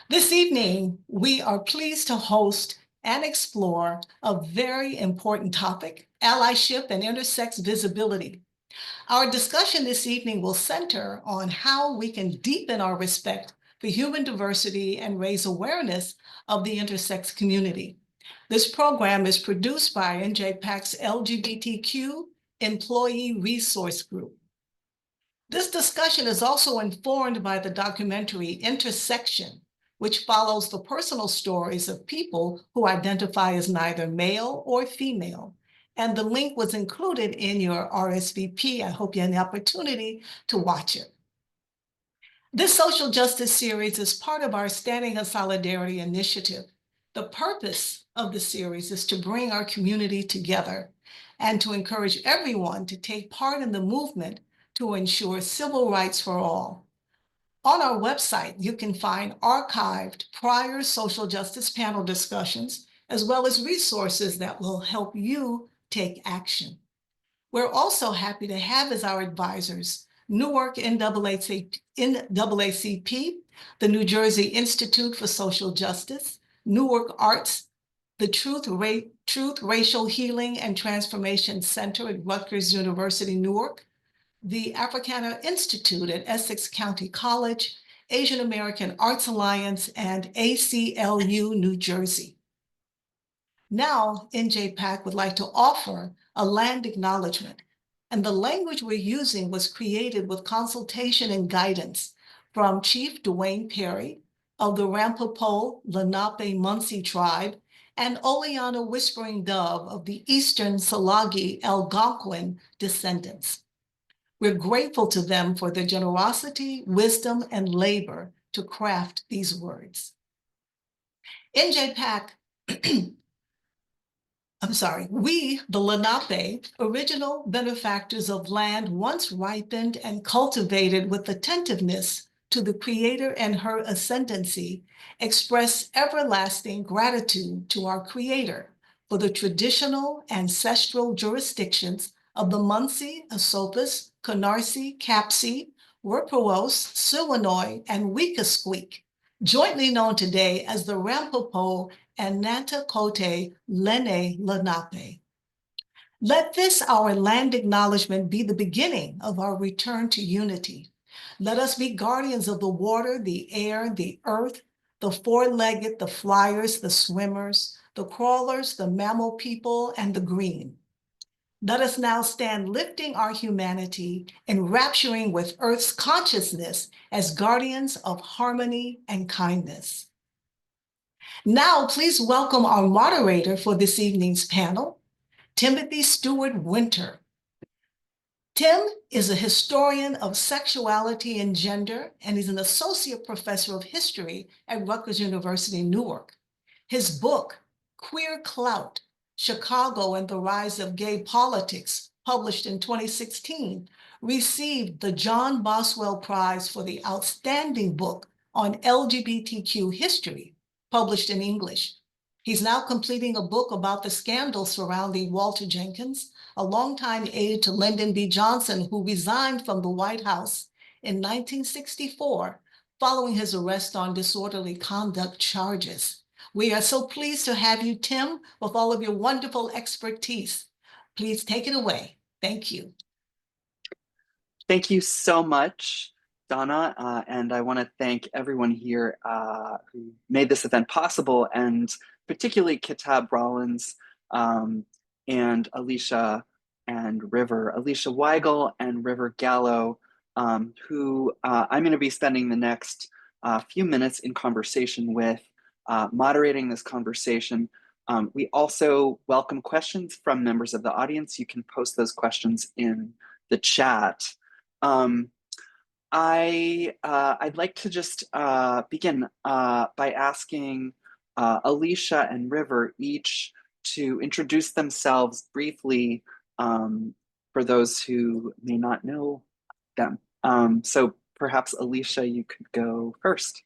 This evening, we are pleased to host and explore a very important topic, allyship and intersex visibility. Our discussion this evening will center on how we can deepen our respect for human diversity and raise awareness of the intersex community. This program is produced by NJPAC's LGBTQ Employee Resource Group. This discussion is also informed by the documentary Intersection, which follows the personal stories of people who identify as neither male or female. And the link was included in your RSVP. I hope you had the opportunity to watch it. This social justice series is part of our Standing in Solidarity initiative. The purpose of the series is to bring our community together and to encourage everyone to take part in the movement to ensure civil rights for all. On our website, you can find archived prior social justice panel discussions, as well as resources that will help you take action. We're also happy to have as our advisors Newark NAACP, the New Jersey Institute for Social Justice, Newark Arts, the Truth, Racial Healing and Transformation Center at Rutgers University, Newark, the Africana Institute at Essex County College, Asian American Arts Alliance, and ACLU New Jersey. Now, NJPAC would like to offer a land acknowledgement, and the language we're using was created with consultation and guidance from Chief Dwayne Perry of the Ramapo Lenape-Munsee tribe and Oleana Whispering Dove of the Eastern Salagi Algonquin descendants. We're grateful to them for their generosity, wisdom, and labor to craft these words. NJPAC, we, the Lenape, original benefactors of land once ripened and cultivated with attentiveness to the Creator and her ascendancy, express everlasting gratitude to our Creator for the traditional ancestral jurisdictions of the Munsee, Esopus, Canarsie, Capsee, Werpawos, Siwanoy, and Weekasqueak, jointly known today as the Ramapo and Nanticoke Lene Lenape. Let this, our land acknowledgement, be the beginning of our return to unity. Let us be guardians of the water, the air, the earth, the four-legged, the flyers, the swimmers, the crawlers, the mammal people, and the green. Let us now stand lifting our humanity, enrapturing with Earth's consciousness as guardians of harmony and kindness. Now, please welcome our moderator for this evening's panel, Timothy Stewart Winter. Tim is a historian of sexuality and gender, and he's an associate professor of history at Rutgers University, Newark. His book, Queer Clout, Chicago and the Rise of Gay Politics, published in 2016, received the John Boswell Prize for the Outstanding Book on LGBTQ History, published in English. He's now completing a book about the scandal surrounding Walter Jenkins, a longtime aide to Lyndon B. Johnson, who resigned from the White House in 1964 following his arrest on disorderly conduct charges. We are so pleased to have you, Tim, with all of your wonderful expertise. Please take it away. Thank you. Thank you so much, Donna, and I want to thank everyone here who made this event possible, and particularly Kitab Rollins and Alicia and River, Alicia Weigel and River Gallo, who I'm going to be spending the next few minutes in conversation with, moderating this conversation. We also welcome questions from members of the audience. You can post those questions in the chat. I'd like to just begin by asking Alicia and River each to introduce themselves briefly for those who may not know them. So perhaps Alicia, you could go first.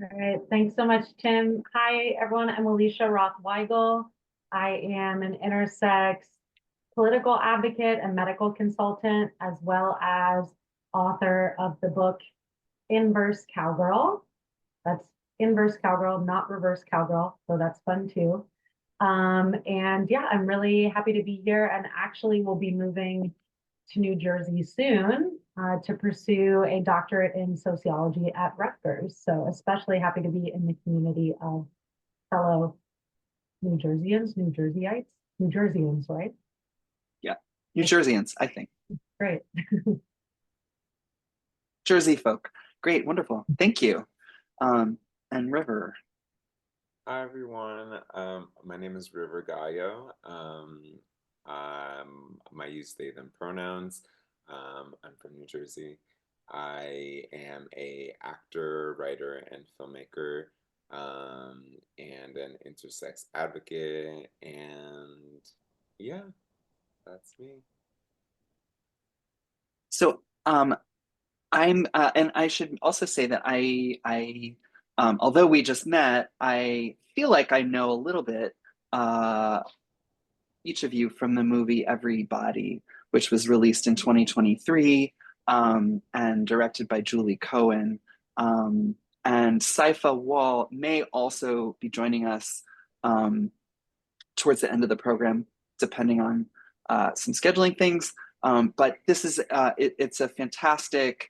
All right, thanks so much, Tim. Hi, everyone. I'm Alicia Roth Weigel. I am an intersex political advocate and medical consultant, as well as author of the book Inverse Cowgirl. That's inverse cowgirl, not reverse cowgirl. So that's fun too. And yeah, I'm really happy to be here, and actually will be moving to New Jersey soon to pursue a doctorate in sociology at Rutgers. So especially happy to be in the community of fellow New Jerseyans, New Jerseyites, New Jerseyans, right? Yeah, New Jerseyans, I think. Great. Jersey folk. Great, wonderful. Thank you. And River. Hi everyone. My name is River Gallo. My use they them pronouns. I'm from New Jersey. I am a actor, writer, and filmmaker, and an intersex advocate. And yeah, that's me. So I'm, and I should also say that although we just met, I feel like I know a little bit, each of you from the movie Everybody, which was released in 2023, and directed by Julie Cohen. And Saifa Wall may also be joining us towards the end of the program, depending on some scheduling things. But this is, it's a fantastic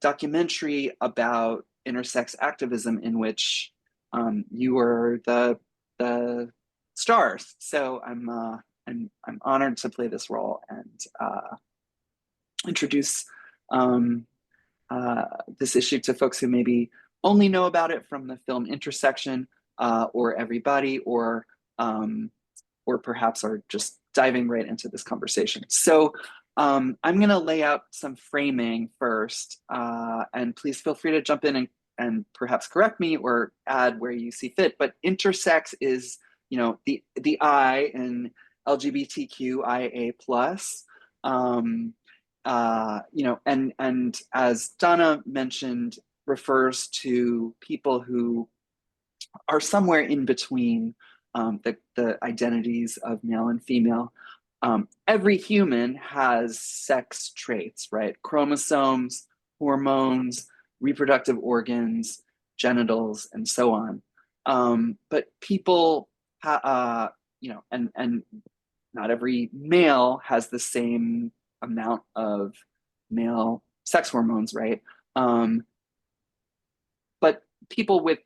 documentary about intersex activism in which you were the stars. So I'm honored to play this role and introduce this issue to folks who maybe only know about it from the film Intersection or Everybody, or perhaps are just diving right into this conversation. So I'm going to lay out some framing first, and please feel free to jump in and perhaps correct me or add where you see fit. But intersex is, you know, the I in LGBTQIA plus. You know, and as Donna mentioned, refers to people who are somewhere in between the identities of male and female. Every human has sex traits, right? Chromosomes, hormones, reproductive organs, genitals, and so on. But people, you know, and not every male has the same amount of male sex hormones, right? But people with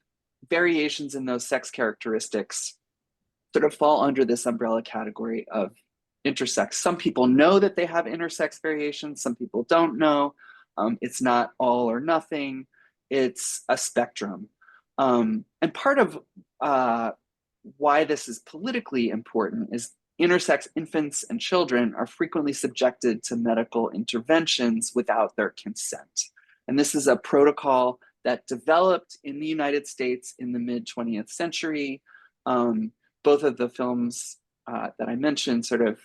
variations in those sex characteristics sort of fall under this umbrella category of intersex. Some people know that they have intersex variations, some people don't know. It's not all or nothing, it's a spectrum. And part of why this is politically important is intersex infants and children are frequently subjected to medical interventions without their consent. And this is a protocol that developed in the United States in the mid 20th century. Both of the films that I mentioned sort of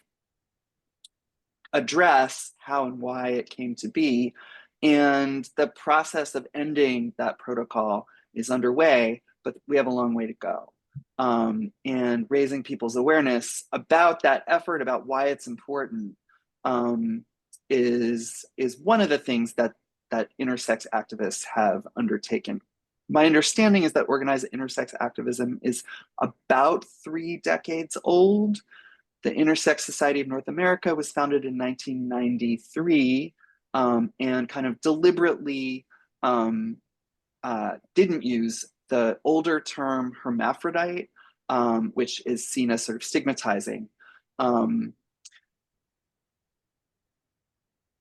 address how and why it came to be. And the process of ending that protocol is underway, but we have a long way to go. And raising people's awareness about that effort, about why it's important, is one of the things that intersex activists have undertaken. My understanding is that organized intersex activism is about 3 decades old. The Intersex Society of North America was founded in 1993, and kind of deliberately didn't use the older term hermaphrodite, which is seen as sort of stigmatizing. The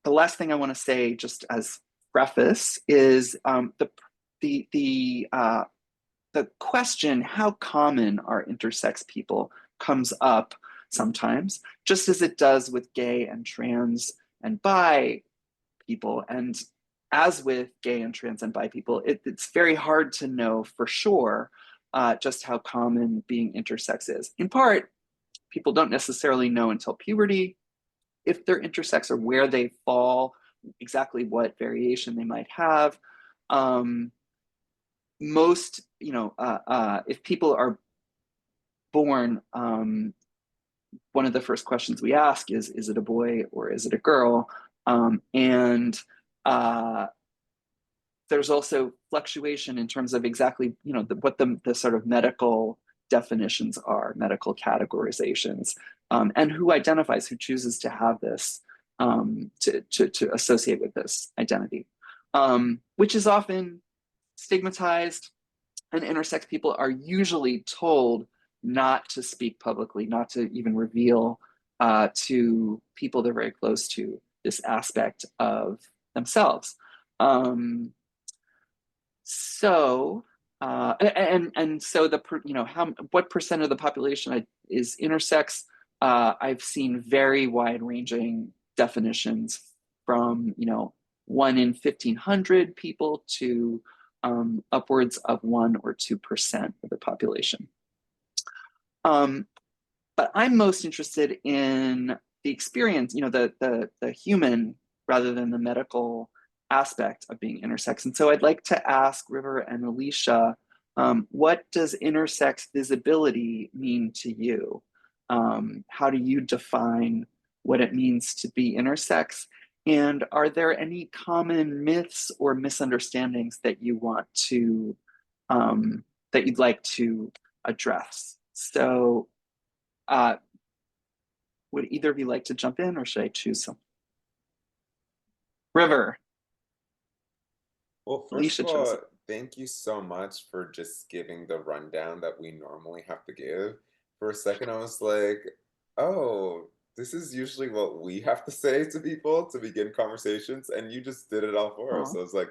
last thing I want to say, just as preface, is the question, how common are intersex people, comes up sometimes, just as it does with gay and trans and bi people. And as with gay and trans and bi people, it's very hard to know for sure just how common being intersex is. In part, people don't necessarily know until puberty if they're intersex or where they fall, exactly what variation they might have. Most, you know, if people are born, one of the first questions we ask is it a boy or is it a girl? And there's also fluctuation in terms of exactly, what the sort of medical definitions are, medical categorizations, and who identifies, who chooses to have this, to associate with this identity, which is often stigmatized, and intersex people are usually told not to speak publicly, not to even reveal to people they're very close to this aspect of themselves. So what percent of the population is intersex? I've seen very wide-ranging definitions from 1 in 1,500 people to upwards of 1 or 2% of the population. But I'm most interested in the experience, the human rather than the medical aspect of being intersex. And so I'd like to ask River and Alicia, what does intersex visibility mean to you? How do you define what it means to be intersex? And are there any common myths or misunderstandings that you want to, that you'd like to address? So would either of you like to jump in, or should I choose some? River. Well, first Alicia of all, chose. thank you so much for just giving the rundown that we normally have to give. For a second, I was like, oh, this is usually what we have to say to people to begin conversations, and you just did it all for us. Aw. I was like,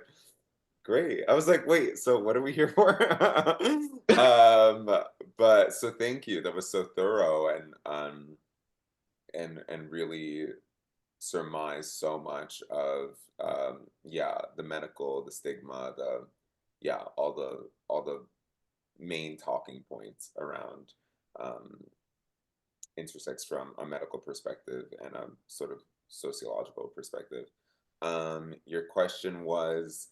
great. I was like, wait, so what are we here for? But so thank you. That was so thorough and really surmise so much of the medical, the stigma, all the main talking points around intersex from a medical perspective and a sort of sociological perspective. Your question was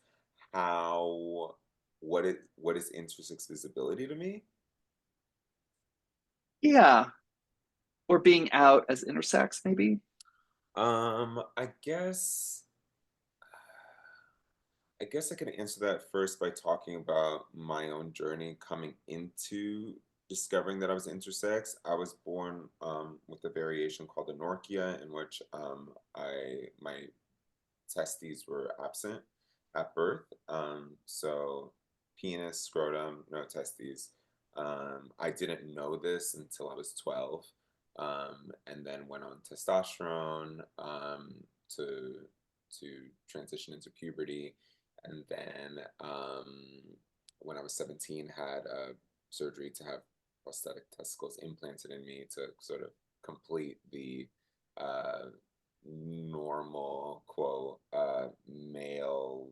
what is intersex visibility to me? Yeah, or being out as intersex, maybe. I guess I can answer that first by talking about my own journey coming into discovering that I was intersex. I was born with a variation called anorchia, in which my testes were absent at birth. So penis, scrotum, no testes. I didn't know this until I was 12, and then went on testosterone to transition into puberty, and then when I was 17, had surgery to have prosthetic testicles implanted in me to sort of complete the normal quote male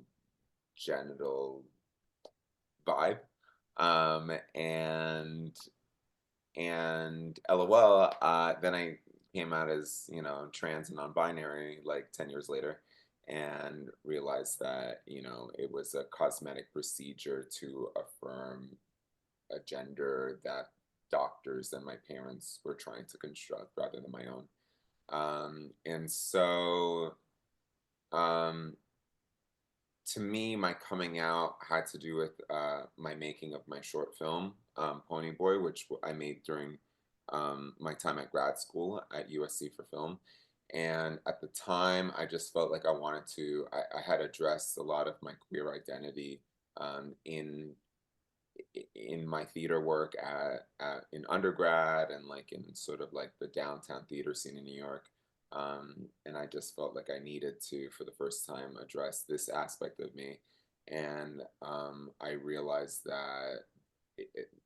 genital vibe, and LOL, then I came out as trans and non-binary like 10 years later, and realized that it was a cosmetic procedure to affirm a gender that doctors and my parents were trying to construct rather than my own. And so to me, my coming out had to do with my making of my short film, Pony Boy, which I made during my time at grad school at USC for film. And at the time, I just felt like I had addressed a lot of my queer identity in my theater work in undergrad, and like in sort of like the downtown theater scene in New York. And I just felt like I needed to, for the first time, address this aspect of me. And I realized that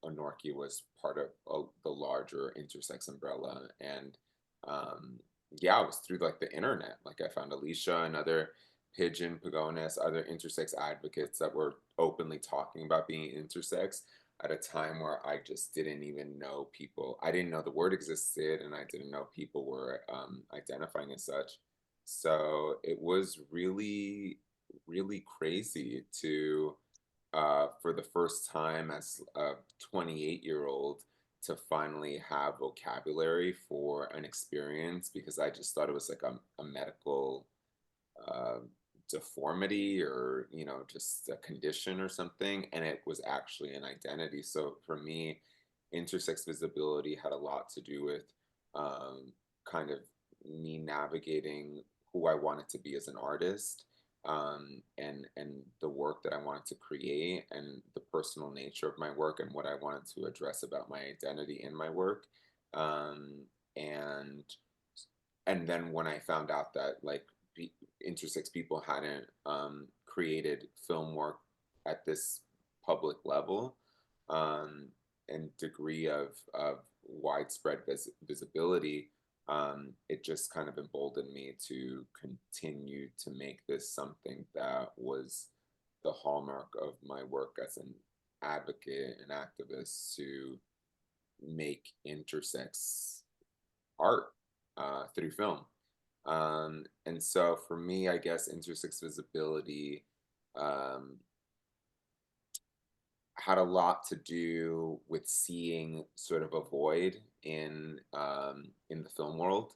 anorchia was part of the larger intersex umbrella. And it was through like the internet. Like I found Alicia and other Pigeon, Pagonis, other intersex advocates that were openly talking about being intersex at a time where I just didn't even know people. I didn't know the word existed, and I didn't know people were identifying as such. So it was really, really crazy to, for the first time as a 28-year-old, to finally have vocabulary for an experience, because I just thought it was like a medical deformity or, you know, just a condition or something, and it was actually an identity. So for me, intersex visibility had a lot to do with kind of me navigating who I wanted to be as an artist, and the work that I wanted to create, and the personal nature of my work, and what I wanted to address about my identity in my work. Um, and and then when I found out that like intersex people hadn't created film work at this public level, and degree of widespread visibility, it just kind of emboldened me to continue to make this something that was the hallmark of my work as an advocate and activist, to make intersex art through film. And so for me, I guess intersex visibility had a lot to do with seeing sort of a void in the film world,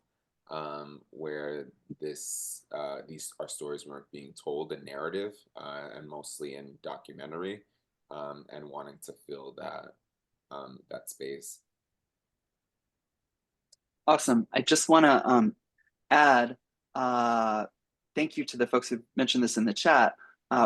where these our stories weren't being told in narrative, and mostly in documentary, and wanting to fill that space. Awesome. I just want to add, thank you to the folks who mentioned this in the chat.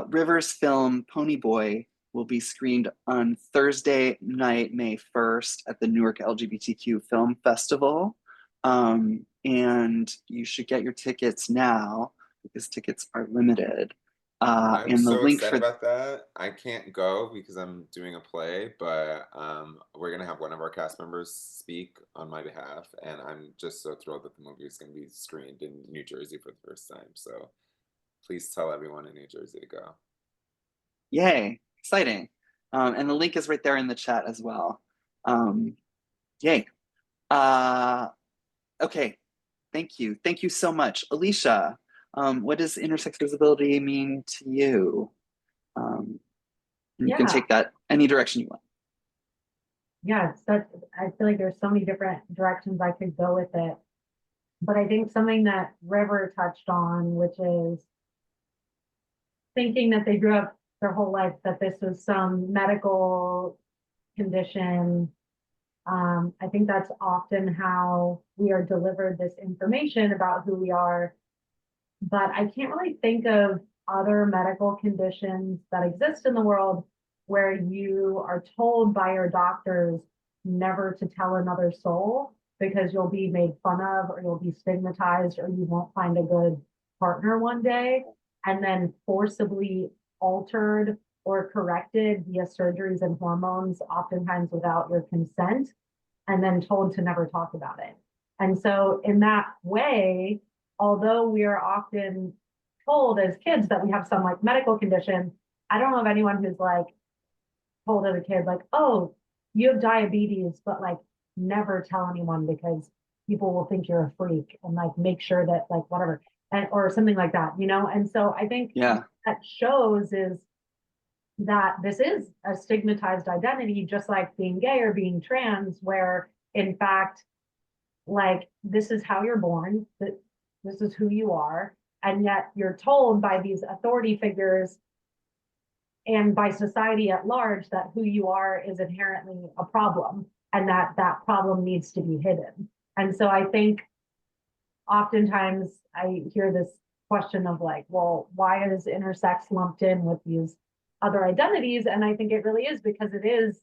River's film Pony Boy will be screened on Thursday night, May 1st at the Newark LGBTQ Film Festival. And you should get your tickets now because tickets are limited. I'm and the so link excited for about that. I can't go because I'm doing a play, but we're gonna have one of our cast members speak on my behalf, and I'm just so thrilled that the movie is gonna be screened in New Jersey for the first time. So please tell everyone in New Jersey to go. Yay, exciting. And the link is right there in the chat as well. Yay. Okay, thank you. Thank you so much. Alicia, what does intersex visibility mean to you? You can take that any direction you want. Yeah, I feel like there's so many different directions I could go with it. But I think something that River touched on, which is thinking that they grew up their whole life that this was some medical condition. I think that's often how we are delivered this information about who we are. But I can't really think of other medical conditions that exist in the world where you are told by your doctors never to tell another soul because you'll be made fun of, or you'll be stigmatized, or you won't find a good partner one day, and then forcibly altered or corrected via surgeries and hormones, oftentimes without your consent, and then told to never talk about it. And so in that way, although we are often told as kids that we have some like medical condition, I don't know of anyone who's like told as a kid, like, oh, you have diabetes, but like never tell anyone because people will think you're a freak, and like make sure that like whatever, and or something like that, you know? And so I think that shows is that this is a stigmatized identity, just like being gay or being trans, where in fact, like this is how you're born, that this is who you are, and yet you're told by these authority figures and by society at large that who you are is inherently a problem, and that that problem needs to be hidden. And so I think oftentimes I hear this question of like, well, why is intersex lumped in with these other identities? And I think it really is because it is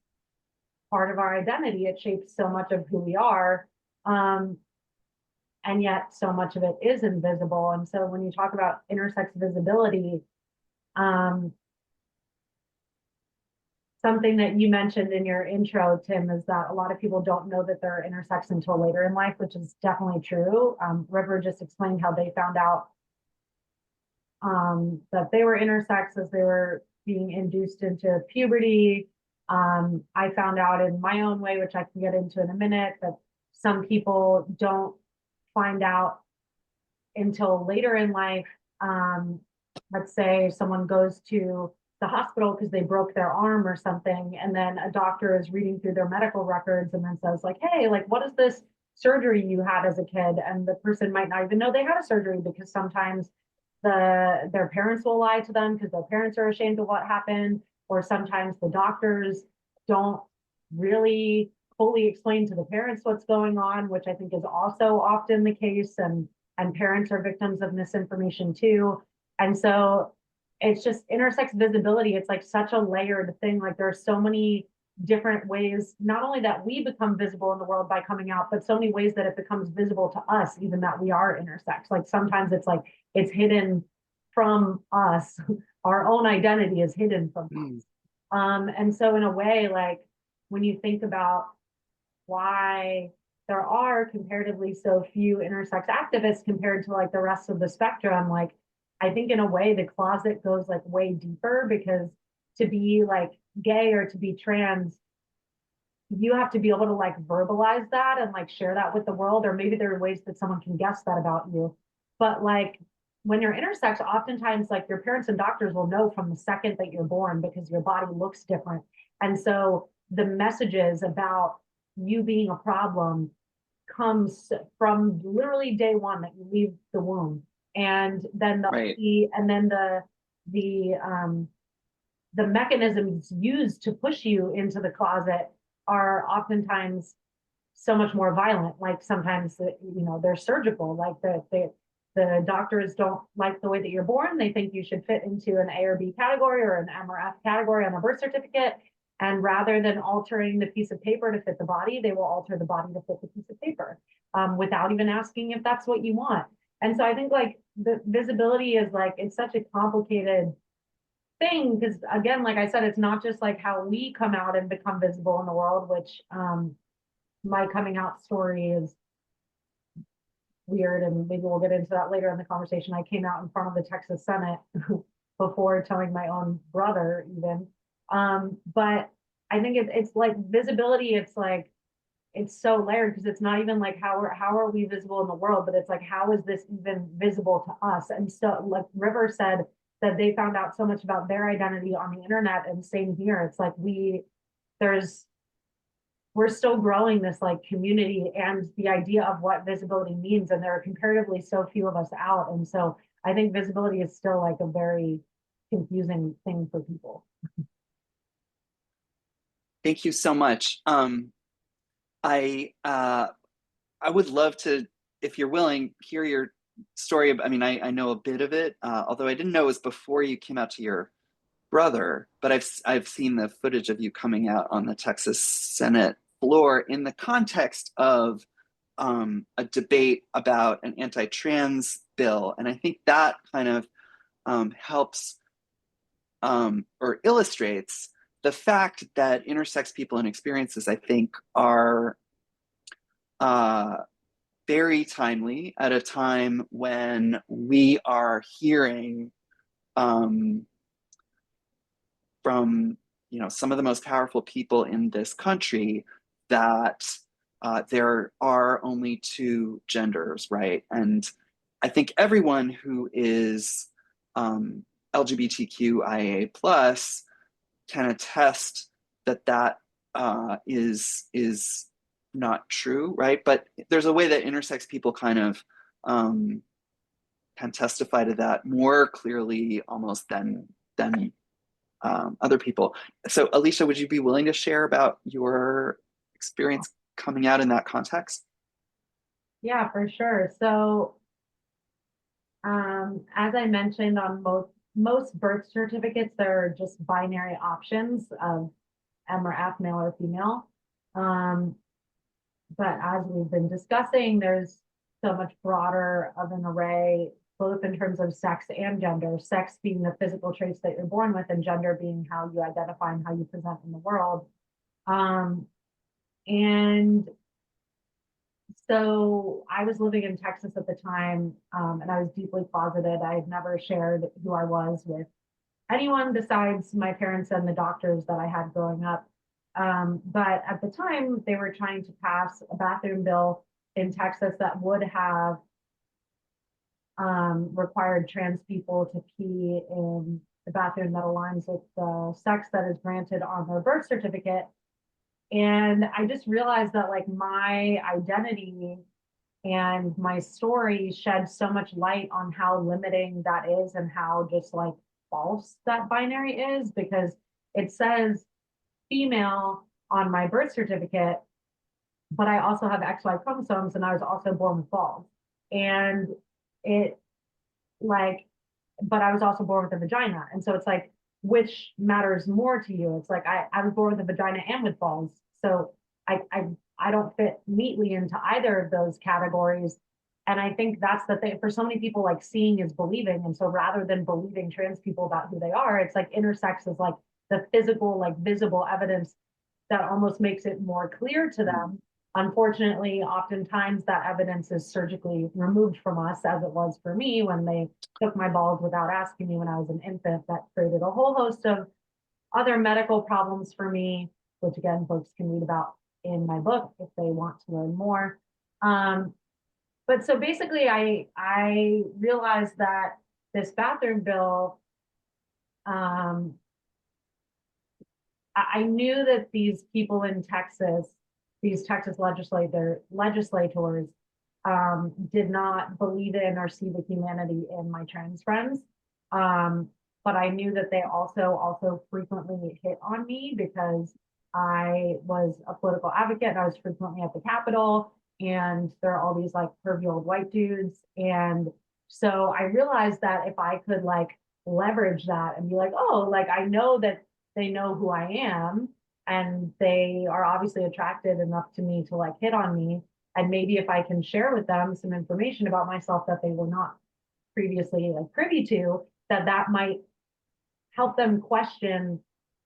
part of our identity. It shapes so much of who we are. And yet so much of it is invisible. And so when you talk about intersex visibility, something that you mentioned in your intro, Tim, is that a lot of people don't know that they're intersex until later in life, which is definitely true. River just explained how they found out that they were intersex as they were being induced into puberty. I found out in my own way, which I can get into in a minute, that some people don't find out until later in life. Let's say someone goes to the hospital because they broke their arm or something, and then a doctor is reading through their medical records and then says like, hey, like what is this surgery you had as a kid? And the person might not even know they had a surgery, because sometimes their parents will lie to them because their parents are ashamed of what happened, or sometimes the doctors don't really fully explain to the parents what's going on, which I think is also often the case, and parents are victims of misinformation too. And so it's just intersex visibility. It's like such a layered thing. Like there are so many different ways, not only that we become visible in the world by coming out, but so many ways that it becomes visible to us, even that we are intersex. Like sometimes it's like it's hidden from us. Our own identity is hidden from us. And so in a way, like when you think about why there are comparatively so few intersex activists compared to like the rest of the spectrum, like I think in a way the closet goes like way deeper, because to be like gay or to be trans, you have to be able to like verbalize that and like share that with the world, or maybe there are ways that someone can guess that about you. But like when you're intersex, oftentimes like your parents and doctors will know from the second that you're born because your body looks different. And so the messages about you being a problem comes from literally day one that you leave the womb. And then the mechanisms used to push you into the closet are oftentimes so much more violent. Like sometimes, they're surgical. Like the doctors don't like the way that you're born. They think you should fit into an A or B category or an M or F category on a birth certificate. And rather than altering the piece of paper to fit the body, they will alter the body to fit the piece of paper without even asking if that's what you want. And so I think like the visibility is like, it's such a complicated thing, because again, like I said, it's not just like how we come out and become visible in the world, which my coming out story is weird, and maybe we'll get into that later in the conversation. I came out in front of the Texas Senate before telling my own brother even. But I think it's like visibility, it's like it's so layered, because it's not even like how are we visible in the world, but it's like how is this even visible to us? And so like River said that they found out so much about their identity on the internet, and same here. It's like we're still growing this like community and the idea of what visibility means, and there are comparatively so few of us out. And so I think visibility is still like a very confusing thing for people. Thank you so much. I would love to, if you're willing, hear your story. I mean, I know a bit of it, although I didn't know it was before you came out to your brother, but I've seen the footage of you coming out on the Texas Senate floor in the context of a debate about an anti-trans bill. And I think that kind of helps or illustrates the fact that intersex people and experiences, I think, are very timely at a time when we are hearing from some of the most powerful people in this country that there are only two genders, right? And I think everyone who is LGBTQIA plus can attest that that is not true, right? But there's a way that intersex people kind of can testify to that more clearly almost than other people. So Alicia, would you be willing to share about your experience coming out in that context? Yeah, for sure. So as I mentioned, on most birth certificates, there are just binary options of M or F, male or female. But as we've been discussing, there's so much broader of an array, both in terms of sex and gender, sex being the physical traits that you're born with, and gender being how you identify and how you present in the world. And so I was living in Texas at the time, and I was deeply closeted. I had never shared who I was with anyone besides my parents and the doctors that I had growing up. But at the time, they were trying to pass a bathroom bill in Texas that would have required trans people to pee in the bathroom that aligns with the sex that is granted on their birth certificate. And I just realized that like my identity And my story shed so much light on how limiting that is and how just like false that binary is, because it says female on my birth certificate, but I also have XY chromosomes and I was also born with balls. And it like, but I was also born with a vagina. And so it's like, which matters more to you? It's like I was born with a vagina and with balls. So I don't fit neatly into either of those categories. And I think that's the thing for so many people, like seeing is believing. And so rather than believing trans people about who they are, it's like intersex is like the physical, like visible evidence that almost makes it more clear to them. Unfortunately, oftentimes that evidence is surgically removed from us, as it was for me when they took my balls without asking me when I was an infant. That created a whole host of other medical problems for me, which again, folks can read about in my book if they want to learn more. But so basically, I realized that this bathroom bill, I knew that these people in Texas, these Texas legislators, did not believe in or see the humanity in my trans friends. But I knew that they also frequently hit on me because I was a political advocate and I was frequently at the Capitol, and there are all these like pervy old white dudes. And so I realized that if I could like leverage that and be like, oh, like I know that they know who I am and they are obviously attracted enough to me to like hit on me. And maybe if I can share with them some information about myself that they were not previously like privy to, that might help them question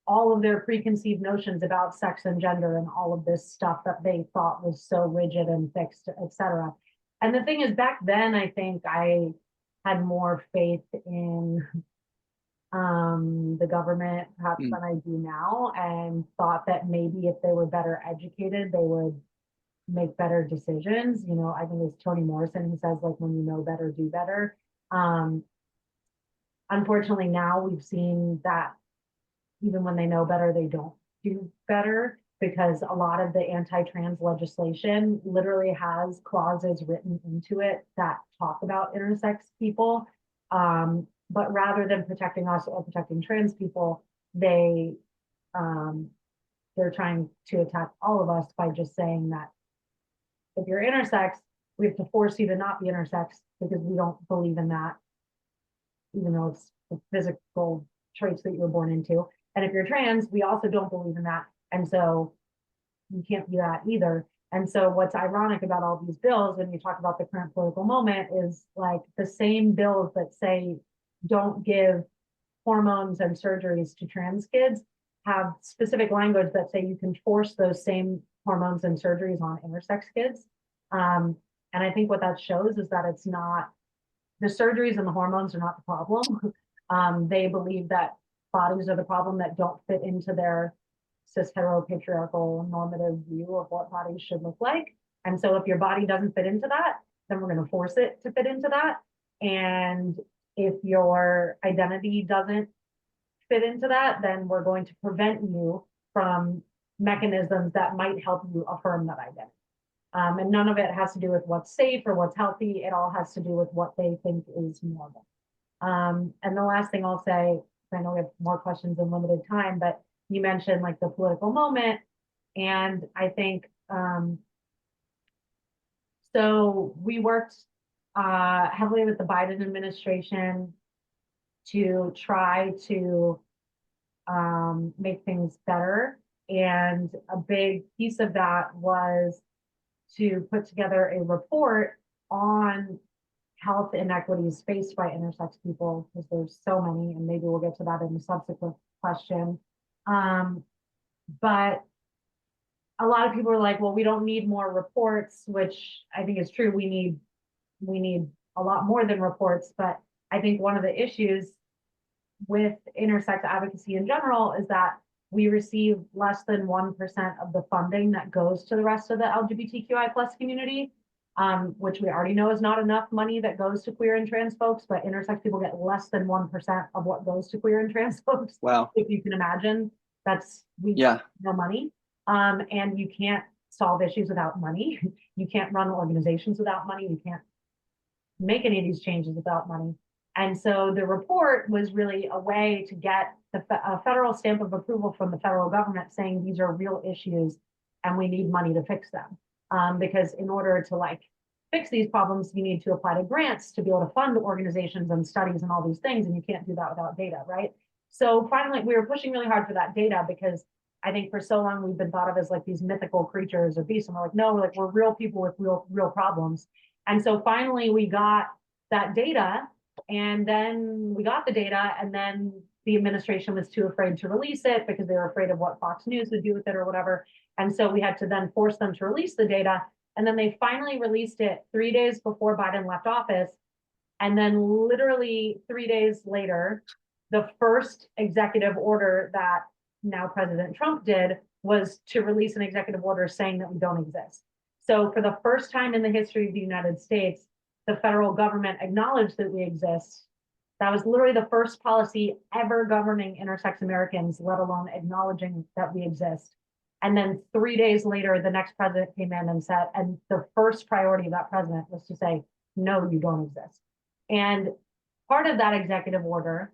all of their preconceived notions about sex and gender and all of this stuff that they thought was so rigid and fixed, etc. And the thing is, back then, I think I had more faith in the government perhaps than I do now, and thought that maybe if they were better educated, they would make better decisions. You know, I think it's Toni Morrison who says, like, when you know better, do better. Unfortunately, now we've seen that even when they know better, they don't do better, because a lot of the anti-trans legislation literally has clauses written into it that talk about intersex people. But rather than protecting us or protecting trans people, they're trying to attack all of us by just saying that if you're intersex, we have to force you to not be intersex because we don't believe in that, even though it's the physical traits that you were born into. And if you're trans, we also don't believe in that. And so you can't be that either. And so what's ironic about all these bills, when you talk about the current political moment, is like the same bills that say don't give hormones and surgeries to trans kids have specific language that say you can force those same hormones and surgeries on intersex kids. And I think what that shows is that it's not, the surgeries and the hormones are not the problem. They believe that bodies are the problem that don't fit into their cis heteropatriarchal normative view of what bodies should look like. And so if your body doesn't fit into that, then we're going to force it to fit into that. And if your identity doesn't fit into that, then we're going to prevent you from mechanisms that might help you affirm that identity. And none of it has to do with what's safe or what's healthy. It all has to do with what they think is normal. And the last thing I'll say, I know we have more questions in limited time, but you mentioned like the political moment. And I think, so we worked heavily with the Biden administration to try to make things better. And a big piece of that was to put together a report on health inequities faced by intersex people, because there's so many, and maybe we'll get to that in the subsequent question. But a lot of people are like, well, we don't need more reports, which I think is true. We need a lot more than reports. But I think one of the issues with intersex advocacy in general is that we receive less than 1% of the funding that goes to the rest of the LGBTQI plus community, which we already know is not enough money that goes to queer and trans folks, but intersex people get less than 1% of what goes to queer and trans folks. Wow. If you can imagine, that's no money. And you can't solve issues without money. You can't run organizations without money. You can't make any of these changes without money. And so the report was really a way to get a federal stamp of approval from the federal government saying these are real issues and we need money to fix them. Because in order to like fix these problems, you need to apply to grants to be able to fund organizations and studies and all these things, and you can't do that without data, right? So finally, we were pushing really hard for that data because I think for so long we've been thought of as like these mythical creatures or beasts, and we're like, no, we're real people with real problems. And so finally we got that data, and then we got the data, and then the administration was too afraid to release it because they were afraid of what Fox News would do with it or whatever. And so we had to then force them to release the data. And then they finally released it 3 days before Biden left office. And then literally 3 days later, the first executive order that now President Trump did was to release an executive order saying that we don't exist. So for the first time in the history of the United States, the federal government acknowledged that we exist. That was literally the first policy ever governing intersex Americans, let alone acknowledging that we exist. And then 3 days later, the next president came in and said, and the first priority of that president was to say, no, you don't exist. And part of that executive order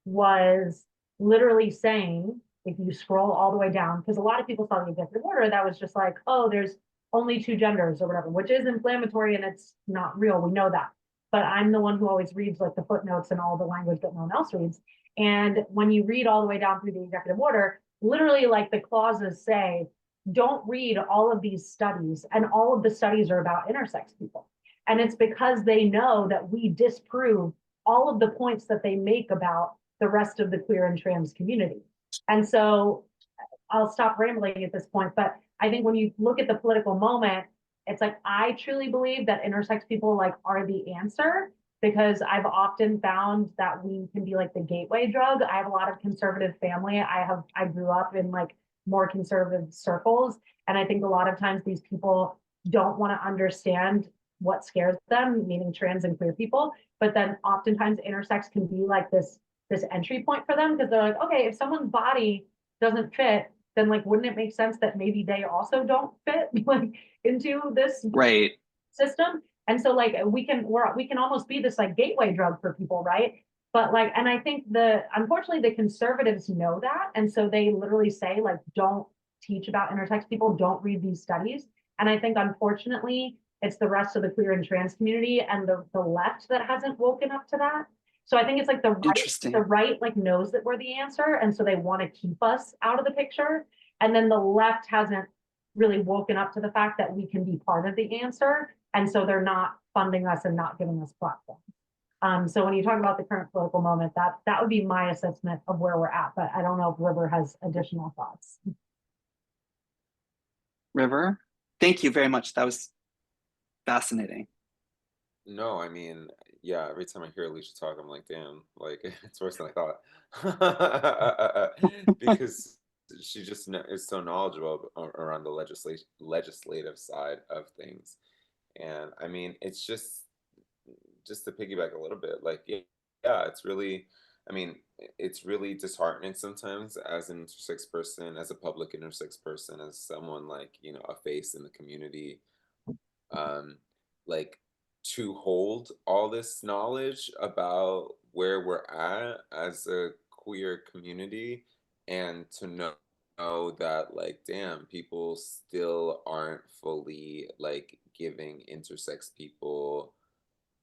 was literally saying, if you scroll all the way down, because a lot of people saw the executive order that was just like, oh, there's only two genders or whatever, which is inflammatory and it's not real. We know that. But I'm the one who always reads like the footnotes and all the language that no one else reads. And when you read all the way down through the executive order, literally like the clauses say, don't read all of these studies, and all of the studies are about intersex people. And it's because they know that we disprove all of the points that they make about the rest of the queer and trans community. And so I'll stop rambling at this point, but I think when you look at the political moment, it's like, I truly believe that intersex people like are the answer, because I've often found that we can be like the gateway drug. I have a lot of conservative family. I grew up in like more conservative circles. And I think a lot of times these people don't want to understand what scares them, meaning trans and queer people. But then oftentimes intersex can be like this entry point for them, because they're like, okay, if someone's body doesn't fit, then like, wouldn't it make sense that maybe they also don't fit like into this Right. system? And so like we can almost be this like gateway drug for people, right? But like, and I think unfortunately the conservatives know that, and so they literally say like, don't teach about intersex people, don't read these studies. And I think unfortunately it's the rest of the queer and trans community and the left that hasn't woken up to that. So I think it's like the right like knows that we're the answer, and so they want to keep us out of the picture. And then the left hasn't really woken up to the fact that we can be part of the answer, and so they're not funding us and not giving us platforms. So when you talk about the current political moment, that would be my assessment of where we're at. But I don't know if River has additional thoughts. River, thank you very much. That was fascinating. No, I mean, yeah, every time I hear Alicia talk, I'm like, damn, like it's worse than I thought. Because she just is so knowledgeable around the legislative side of things. And I mean, it's just to piggyback a little bit, like, yeah, it's really, I mean, it's really disheartening sometimes as an intersex person, as a public intersex person, as someone like, you know, a face in the community, like, to hold all this knowledge about where we're at as a queer community, and to know that like, damn, people still aren't fully like giving intersex people,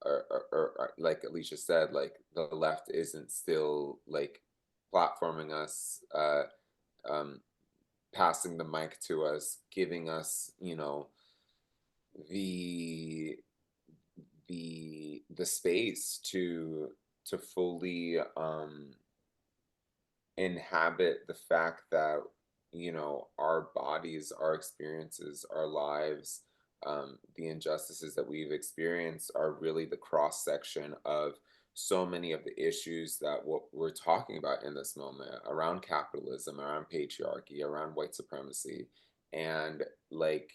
or like Alicia said, like the left isn't still like platforming us, passing the mic to us, giving us, you know, the space to fully inhabit the fact that, you know, our bodies, our experiences, our lives, the injustices that we've experienced are really the cross section of so many of the issues that what we're talking about in this moment, around capitalism, around patriarchy, around white supremacy. And like,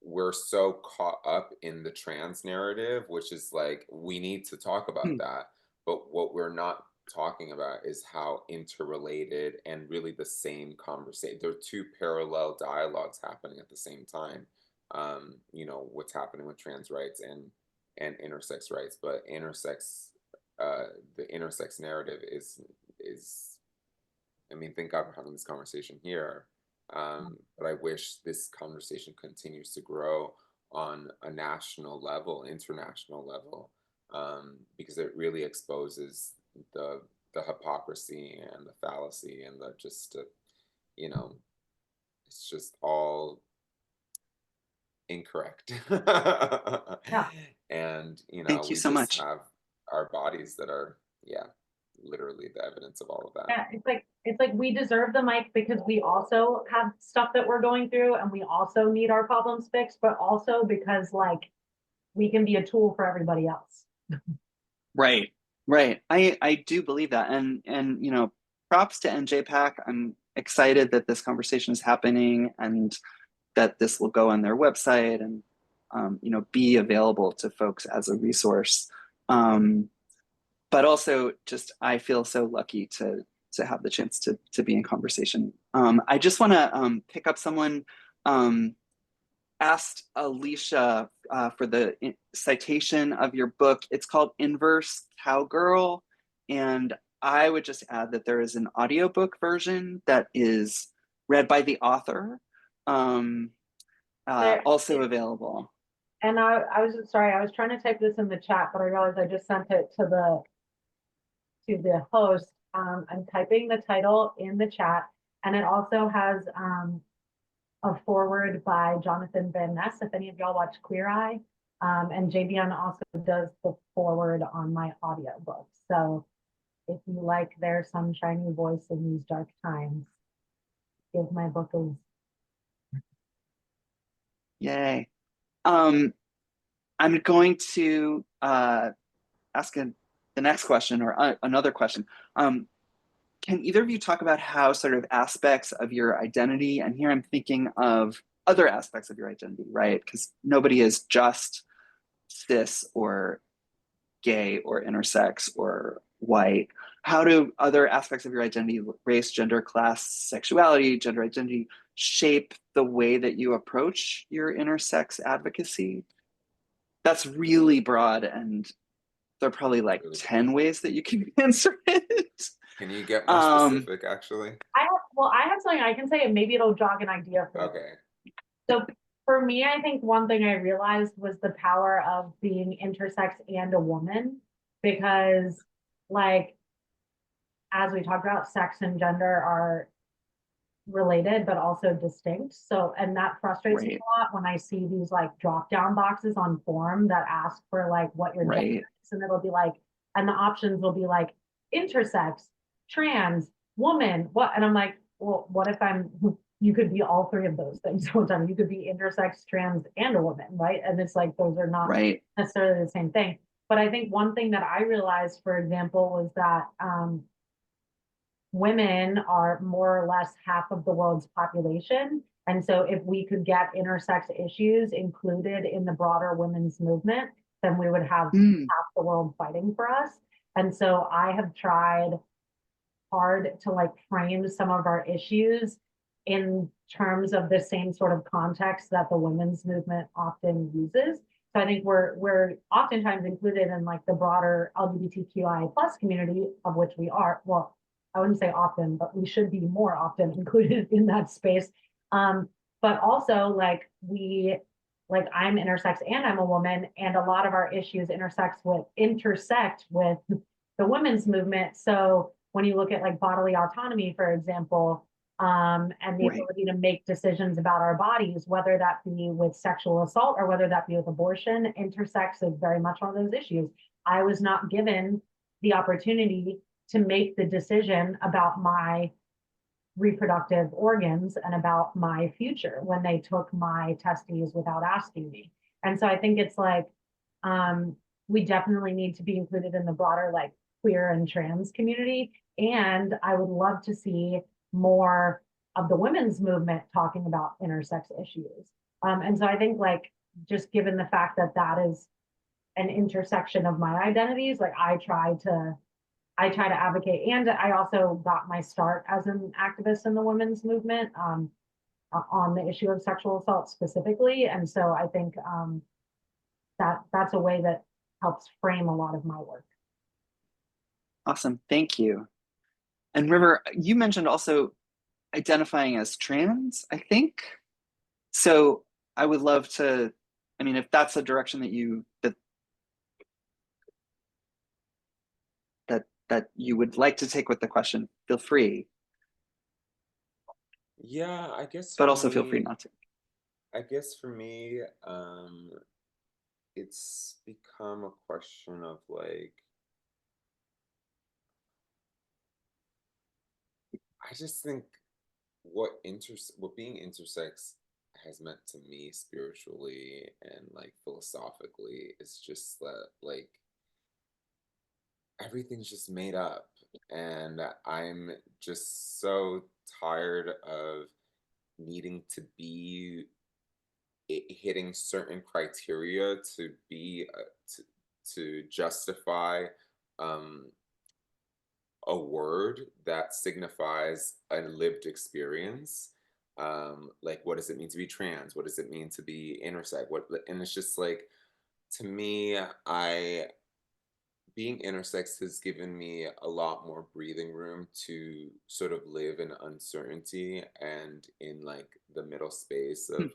we're so caught up in the trans narrative, which is like, we need to talk about that. But what we're not talking about is how interrelated and really the same conversation. There are two parallel dialogues happening at the same time. You know, what's happening with trans rights and intersex rights, but the intersex narrative is I mean, thank God we're having this conversation here. But I wish this conversation continues to grow on a national level, international level, because it really exposes the hypocrisy and the fallacy and the just, you know, it's just all incorrect. Yeah. And, you know, Thank you we so just much. have our bodies that are, yeah, literally the evidence of all of that. Yeah, it's like we deserve the mic because we also have stuff that we're going through and we also need our problems fixed, but also because like we can be a tool for everybody else. Right, right. I do believe that, and you know, props to NJPAC. I'm excited that this conversation is happening and that this will go on their website and you know, be available to folks as a resource. But also, just I feel so lucky to have the chance to be in conversation. I just want to pick up someone. Asked Alicia for the citation of your book. It's called Inverse Cowgirl. And I would just add that there is an audiobook version that is read by the author, also available. And I was sorry, I was trying to type this in the chat, but I realized I just sent it to the host. I'm typing the title in the chat, and it also has a forward by Jonathan Van Ness, if any of y'all watch Queer Eye. And JVN also does the forward on my audiobook. So if you like their sunshiny voice in these dark times, give my book a Yay. I'm going to ask the next question, or another question. Can either of you talk about how sort of aspects of your identity, and here I'm thinking of other aspects of your identity, right? Because nobody is just cis or gay or intersex or white. How do other aspects of your identity, race, gender, class, sexuality, gender identity, shape the way that you approach your intersex advocacy? That's really broad, and there are probably like 10 ways that you can answer it. Can you get more specific, actually? I have something I can say, and maybe it'll jog an idea for you. Okay. So for me, I think one thing I realized was the power of being intersex and a woman, because like, as we talked about, sex and gender are related, but also distinct. So, and that frustrates me a lot when I see these like drop down boxes on form that ask for like what your gender is, and it'll be like, and the options will be like intersex, trans, woman, what? And I'm like, well, what if you could be all three of those things at one time. You could be intersex, trans, and a woman, right? And it's like, those are not necessarily the same thing. But I think one thing that I realized, for example, was that women are more or less half of the world's population. And so if we could get intersex issues included in the broader women's movement, then we would have half the world fighting for us. And so I have tried hard to like frame some of our issues in terms of the same sort of context that the women's movement often uses. So I think we're oftentimes included in like the broader LGBTQIA plus community, of which we are, well, I wouldn't say often, but we should be more often included in that space. But also like I'm intersex and I'm a woman, and a lot of our issues intersect with the women's movement. So when you look at like bodily autonomy, for example, and the ability to make decisions about our bodies, whether that be with sexual assault or whether that be with abortion, intersex is very much one of those issues. I was not given the opportunity to make the decision about my reproductive organs and about my future when they took my testes without asking me. And so I think it's like, we definitely need to be included in the broader like queer and trans community. And I would love to see more of the women's movement talking about intersex issues. And so I think like, just given the fact that that is an intersection of my identities, like I try to I try to advocate, and I also got my start as an activist in the women's movement on the issue of sexual assault specifically. And so I think that's a way that helps frame a lot of my work. Awesome, thank you. And River, you mentioned also identifying as trans, I think. So I would love to, I mean, if that's a direction that that you would like to take with the question, feel free, Yeah, I guess but for also feel free me, not to. I guess for me, it's become a question of like, I just think what being intersex has meant to me spiritually and like philosophically is just that like everything's just made up, and I'm just so tired of needing to be hitting certain criteria to be to justify um a word that signifies a lived experience. Like, what does it mean to be trans? What does it mean to be intersex? And it's just like, to me, being intersex has given me a lot more breathing room to sort of live in uncertainty and in like the middle space of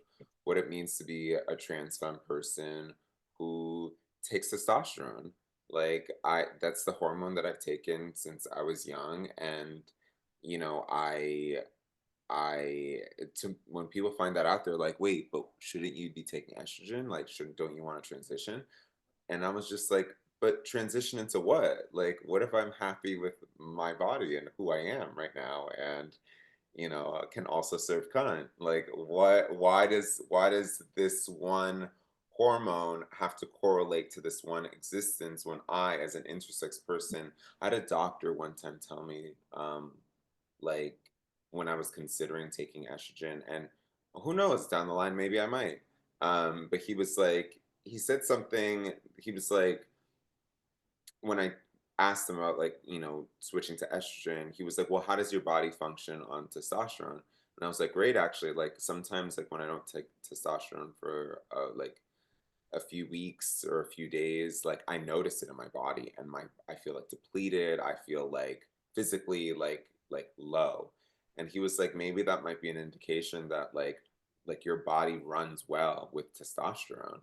what it means to be a trans femme person who takes testosterone. Like, that's the hormone that I've taken since I was young. And you know, I to when people find that out, they're like, wait, but shouldn't you be taking estrogen? Like, shouldn't don't you want to transition? And I was just like, but transition into what? Like, what if I'm happy with my body and who I am right now, and can also serve cunt? Like, what? Why does this one hormone have to correlate to this one existence when I, as an intersex person, I had a doctor one time tell me, like, when I was considering taking estrogen, and who knows, down the line, maybe I might. But he said something, he was like, when I asked him about like, switching to estrogen, he was like, well, how does your body function on testosterone? And I was like, great, actually. Like, sometimes, like, when I don't take testosterone for like a few weeks or a few days, like, I notice it in my body, and I feel like depleted. I feel like physically like low. And he was like, maybe that might be an indication that like your body runs well with testosterone.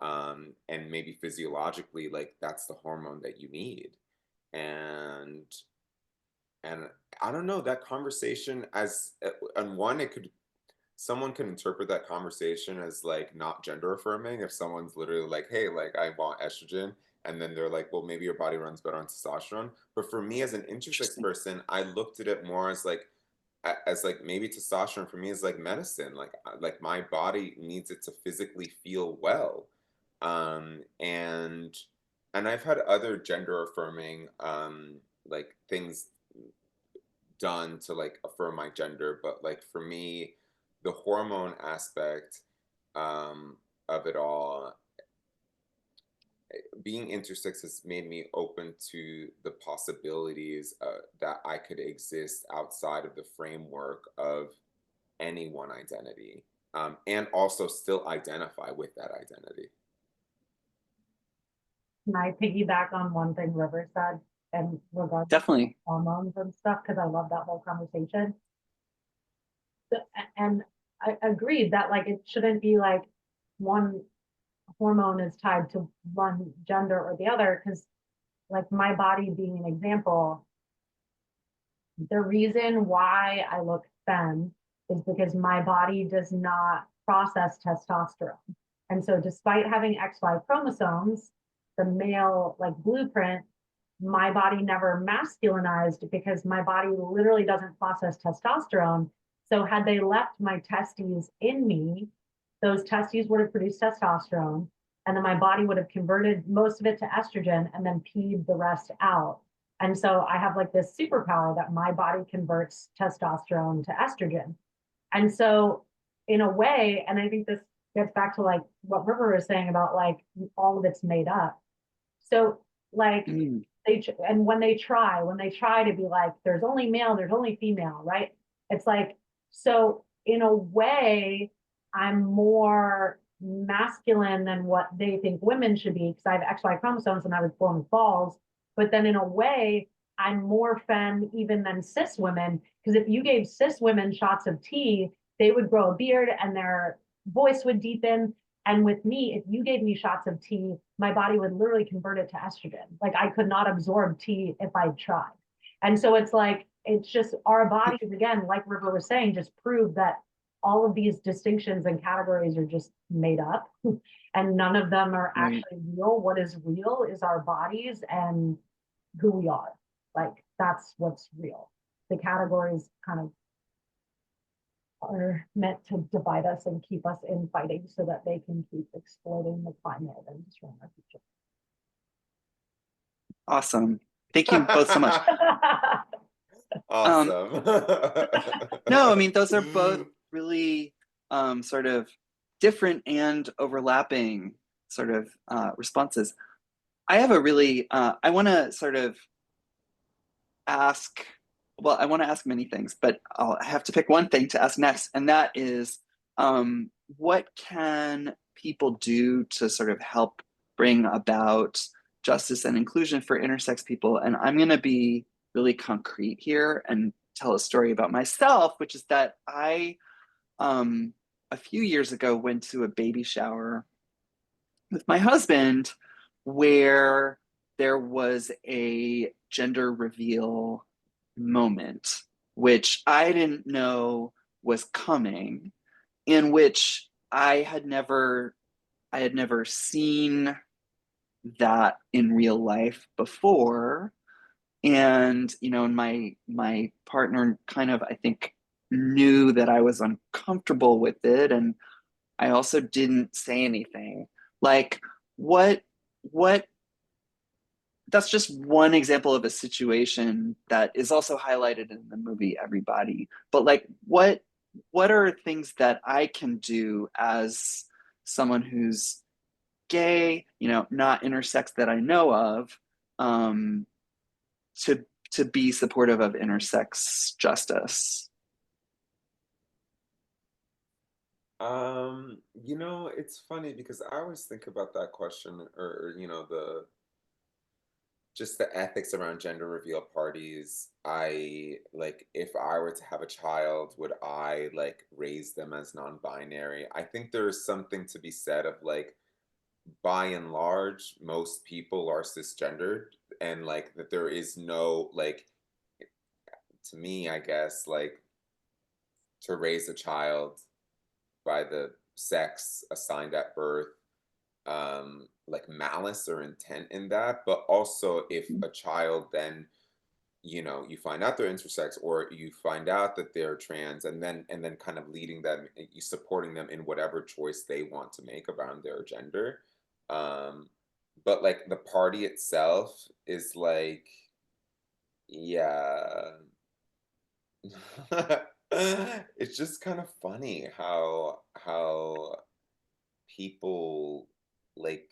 And maybe physiologically, like, that's the hormone that you need. And and I don't know, that conversation, as on one, it could someone can interpret that conversation as like not gender affirming if someone's literally like, hey, like, I want estrogen, and then they're like, well, maybe your body runs better on testosterone. But for me, as an intersex Interesting. person, I looked at it more as like, maybe testosterone for me is like medicine. Like my body needs it to physically feel well. Um and and I've had other gender affirming like things done to like affirm my gender, but like for me, the hormone aspect um of it all, being intersex has made me open to the possibilities that I could exist outside of the framework of any one identity, and also still identify with that identity. Can I piggyback on one thing River said and regarding Definitely. hormones and stuff? Because I love that whole conversation. And I agreed that like it shouldn't be like one hormone is tied to one gender or the other, because like my body being an example, the reason why I look femme is because my body does not process testosterone. And so despite having XY chromosomes, the male like blueprint, my body never masculinized because my body literally doesn't process testosterone. So had they left my testes in me, those testes would have produced testosterone, and then my body would have converted most of it to estrogen and then peed the rest out. And so I have like this superpower that my body converts testosterone to estrogen. And so in a way, and I think this gets back to like what River was saying about like all of it's made up. So like And when they try to be like, there's only male, there's only female, right? It's like, so in a way, I'm more masculine than what they think women should be because I have XY chromosomes and I was born with balls. But then in a way, I'm more femme even than cis women because if you gave cis women shots of tea, they would grow a beard and their voice would deepen. And with me, if you gave me shots of tea, my body would literally convert it to estrogen. Like I could not absorb tea if I tried. And so it's like, it's just our bodies, again, like River was saying, just prove that all of these distinctions and categories are just made up and none of them are actually real. What is real is our bodies and who we are. Like that's what's real. The categories kind of are meant to divide us and keep us infighting so that they can keep exploiting the climate and destroying our future. Awesome. Thank you both so much. Awesome. No, I mean, those are both really sort of different and overlapping sort of responses. I have a really, I want to sort of ask, well, I want to ask many things, but I'll have to pick one thing to ask next. And that is, what can people do to sort of help bring about justice and inclusion for intersex people? And I'm going to be really concrete here and tell a story about myself, which is that I, a few years ago, went to a baby shower with my husband where there was a gender reveal moment, which I didn't know was coming, in which I had never seen that in real life before. And, you know, my partner kind of, I think, knew that I was uncomfortable with it. And I also didn't say anything. Like, what, that's just one example of a situation that is also highlighted in the movie Everybody. But like, what are things that I can do as someone who's gay, you know, not intersex that I know of, to be supportive of intersex justice? You know, it's funny because I always think about that question or you know, just the ethics around gender reveal parties. I like if I were to have a child, would I like raise them as non-binary? I think there's something to be said of like by and large, most people are cisgendered and like that there is no like to me, I guess, like to raise a child by the sex assigned at birth, like malice or intent in that, but also if a child then, you know, you find out they're intersex or you find out that they're trans and then kind of leading them, you supporting them in whatever choice they want to make around their gender. But like the party itself is like, yeah. It's just kind of funny how people like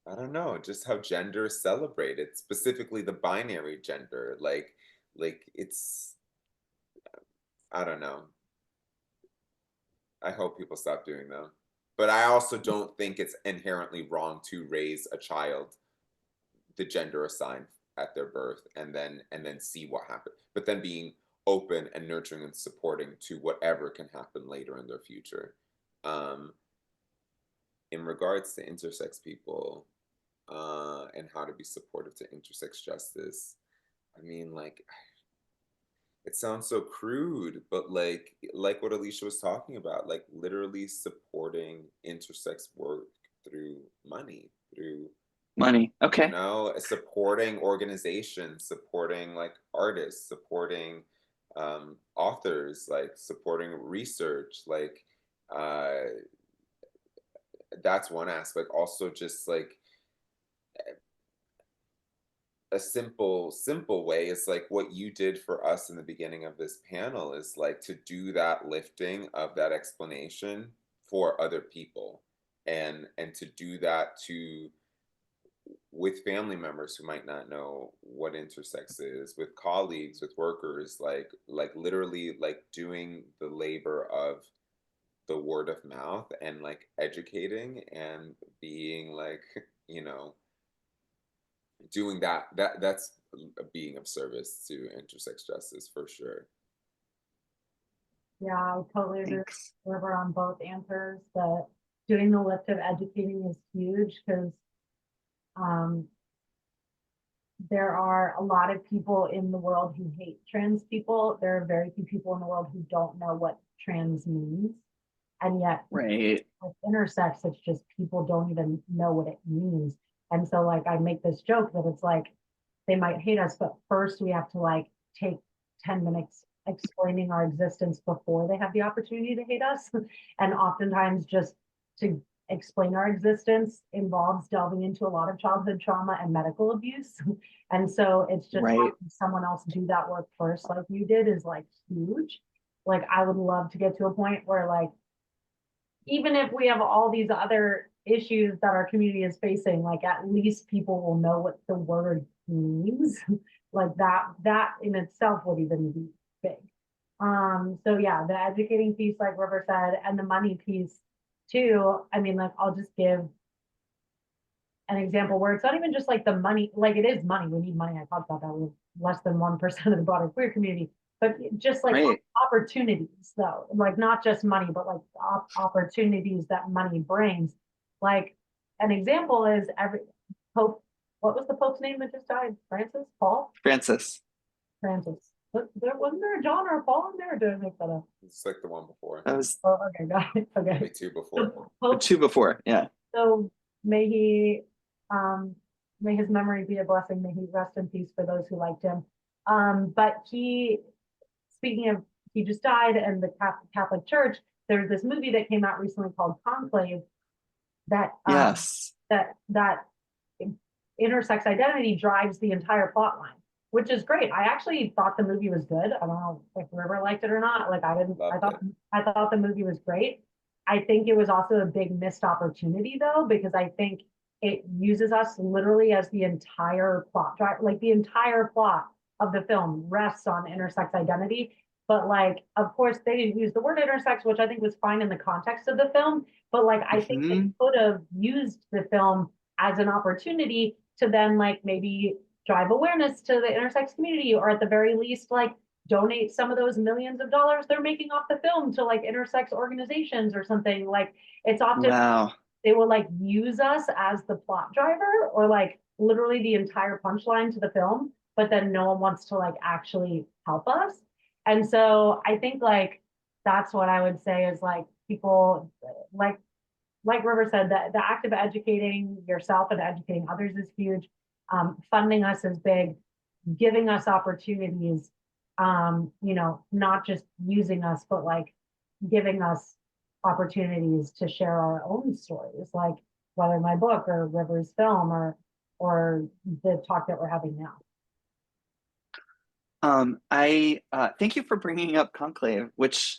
I don't know, just how gender is celebrated, specifically the binary gender. Like it's I don't know. I hope people stop doing them. But I also don't think it's inherently wrong to raise a child the gender assigned at their birth and then see what happens. But then being open and nurturing and supporting to whatever can happen later in their future. Um, in regards to intersex people, and how to be supportive to intersex justice. I mean, like, it sounds so crude, but like what Alicia was talking about, like literally supporting intersex work through money, through Money. Okay. you know, supporting organizations, supporting like artists, supporting authors, like supporting research, like uh, that's one aspect. Also, just like a simple way is like what you did for us in the beginning of this panel is like to do that lifting of that explanation for other people and to do that to with family members who might not know what intersex is, with colleagues, with workers, like literally like doing the labor of the word of mouth and like educating and being like, you know, doing that's being of service to intersex justice for sure. Yeah, I totally agree with Thanks. River on both answers, that doing the lift of educating is huge because um, there are a lot of people in the world who hate trans people. There are very few people in the world who don't know what trans means. And yet Right. with intersex, it's just people don't even know what it means. And so like I make this joke that it's like they might hate us, but first we have to like take 10 minutes explaining our existence before they have the opportunity to hate us. And oftentimes just to explain our existence involves delving into a lot of childhood trauma and medical abuse. And so it's just Right. having someone else do that work first, like you did, is like huge. Like I would love to get to a point where like, even if we have all these other issues that our community is facing, like at least people will know what the word means. Like that in itself would even be big. So yeah, the educating piece, like River said, and the money piece too. I mean, like I'll just give an example where it's not even just like the money, like it is money. We need money. I talked about that with less than 1% of the broader queer community, but just like Right. opportunities though, like not just money, but like opportunities that money brings. Like an example is every Pope, what was the Pope's name that just died? Francis? Paul? Francis. Francis. Wasn't there a John or a Paul in there? Or did I make that up? It's like the one before, That was Oh, okay, got it. Okay. maybe two before. So Pope, two before. Yeah. so may he, may his memory be a blessing. May he rest in peace for those who liked him. But he, speaking of, he just died, and the Catholic Church, there's this movie that came out recently called Conclave that Yes. that intersex identity drives the entire plot line, which is great. I actually thought the movie was good. I don't know if River liked it or not. Like I didn't. Loved I thought the movie was great. I think it was also a big missed opportunity though, because I think it uses us literally as the entire plot drive, like the entire plot of the film rests on intersex identity. But like, of course, they didn't use the word intersex, which I think was fine in the context of the film. But like, I think they could have used the film as an opportunity to then like maybe drive awareness to the intersex community, or at the very least, like donate some of those millions of dollars they're making off the film to like intersex organizations or something. Like it's often Wow. they will like use us as the plot driver or like literally the entire punchline to the film, but then no one wants to like actually help us. And so I think like that's what I would say is like people like River said, that the act of educating yourself and educating others is huge. Funding us is big, giving us opportunities, you know, not just using us, but like giving us opportunities to share our own stories, like whether my book or River's film or the talk that we're having now. I thank you for bringing up Conclave, which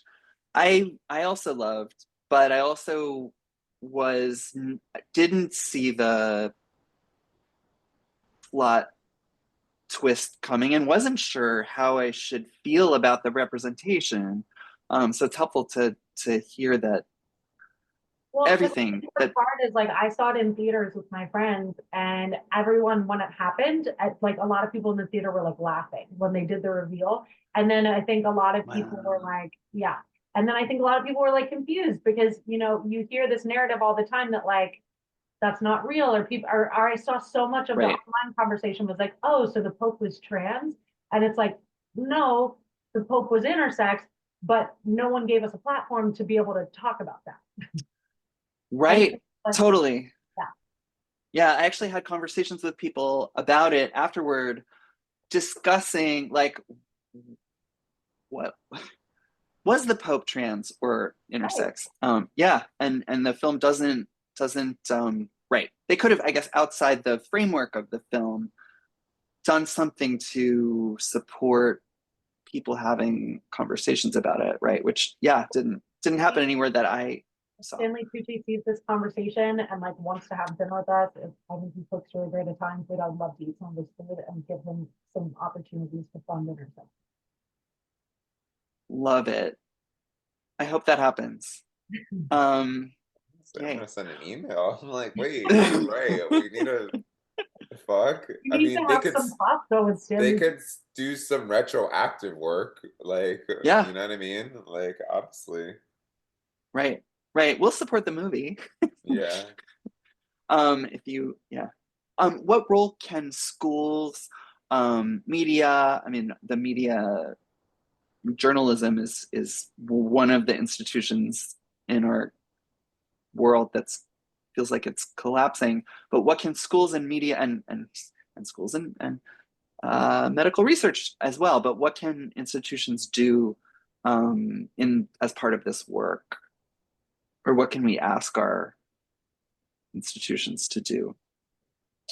I also loved, but I also didn't see the plot twist coming and wasn't sure how I should feel about the representation. So it's helpful to hear that Well, everything the that part is like I saw it in theaters with my friends, and everyone when it happened, like a lot of people in the theater were like laughing when they did the reveal, and then I think a lot of people were like, yeah, and then I think a lot of people were like confused because you know you hear this narrative all the time that like that's not real, or people or I saw so much of the right. online conversation was like, oh, so the Pope was trans, and it's like, no, the Pope was intersex, but no one gave us a platform to be able to talk about that. Right. Like, Totally. yeah. Yeah, I actually had conversations with people about it afterward, discussing like what was the Pope trans or intersex. Right. Yeah, and the film doesn't right. They could have, I guess, outside the framework of the film, done something to support people having conversations about it, right? Which, yeah, didn't happen anywhere that I So Stanley Tucci sees this conversation and like wants to have dinner with us, if I think he cooks really great at times, but I'd love to eat some of his food and give him some opportunities to fund Intersex. love it. I hope that happens. So I'm Yay. gonna send an email. I'm like, wait, right? We need a fuck. You I need mean, to have some pasta with they Stanley. could do some retroactive work, like, Yeah. you know what I mean? Like, obviously, Right. We'll support the movie. yeah. If you, yeah. What role can schools, media, I mean, the media journalism is one of the institutions in our world that's feels like it's collapsing. But what can schools and media and schools and medical research as well, but what can institutions do in as part of this work? Or what can we ask our institutions to do?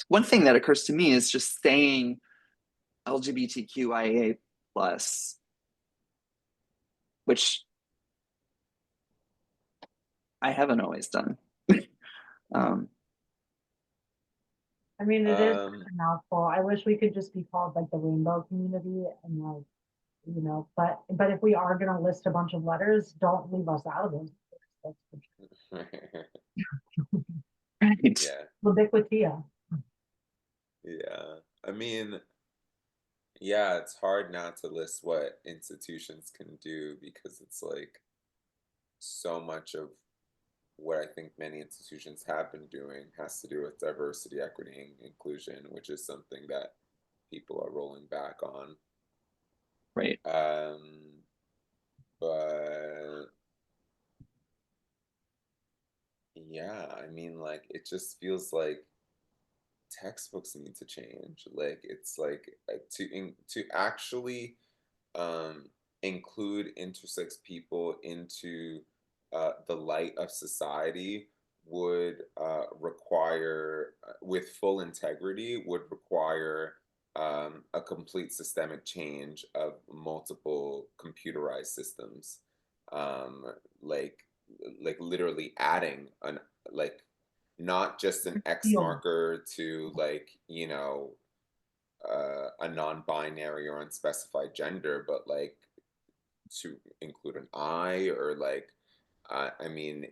One thing that occurs to me is just saying LGBTQIA plus, which I haven't always done. I mean, it is Um, a mouthful. I wish we could just be called like the rainbow community and like, you know, but if we are gonna list a bunch of letters, don't leave us out of it. That's for sure. Right. yeah, Ubiquitia. yeah. I mean, yeah, it's hard not to list what institutions can do because it's like so much of what I think many institutions have been doing has to do with diversity, equity, and inclusion, which is something that people are rolling back on. Right. But yeah, I mean, like, it just feels like textbooks need to change. Like, it's like to actually um, include intersex people into the light of society would require, with full integrity, would require a complete systemic change of multiple computerized systems, um, like literally adding an like not just an X Field. marker to like a non-binary or unspecified gender, but like to include an I or like I mean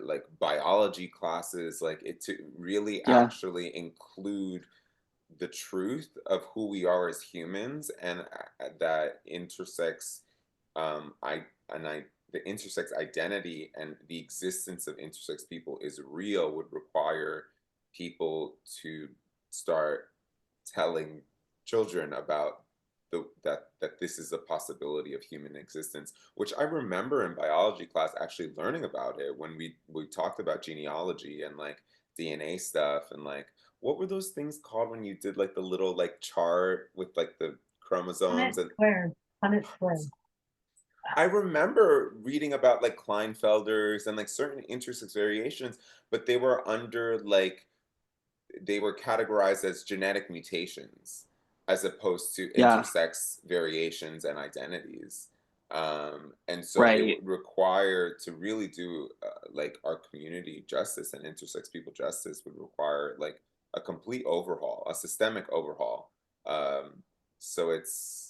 like biology classes, like it to really Yeah. actually include the truth of who we are as humans, and that intersex I and I the intersex identity and the existence of intersex people is real would require people to start telling children about that this is a possibility of human existence, which I remember in biology class actually learning about it when we talked about genealogy and like DNA stuff, and like what were those things called when you did like the little like chart with like the chromosomes Punnett and squared. Punnett squared. I remember reading about like Klinefelters and like certain intersex variations, but they were under like they were categorized as genetic mutations as opposed to Yeah. intersex variations and identities. And so it Right. would require to really do like our community justice and intersex people justice would require like a complete overhaul, a systemic overhaul. So it's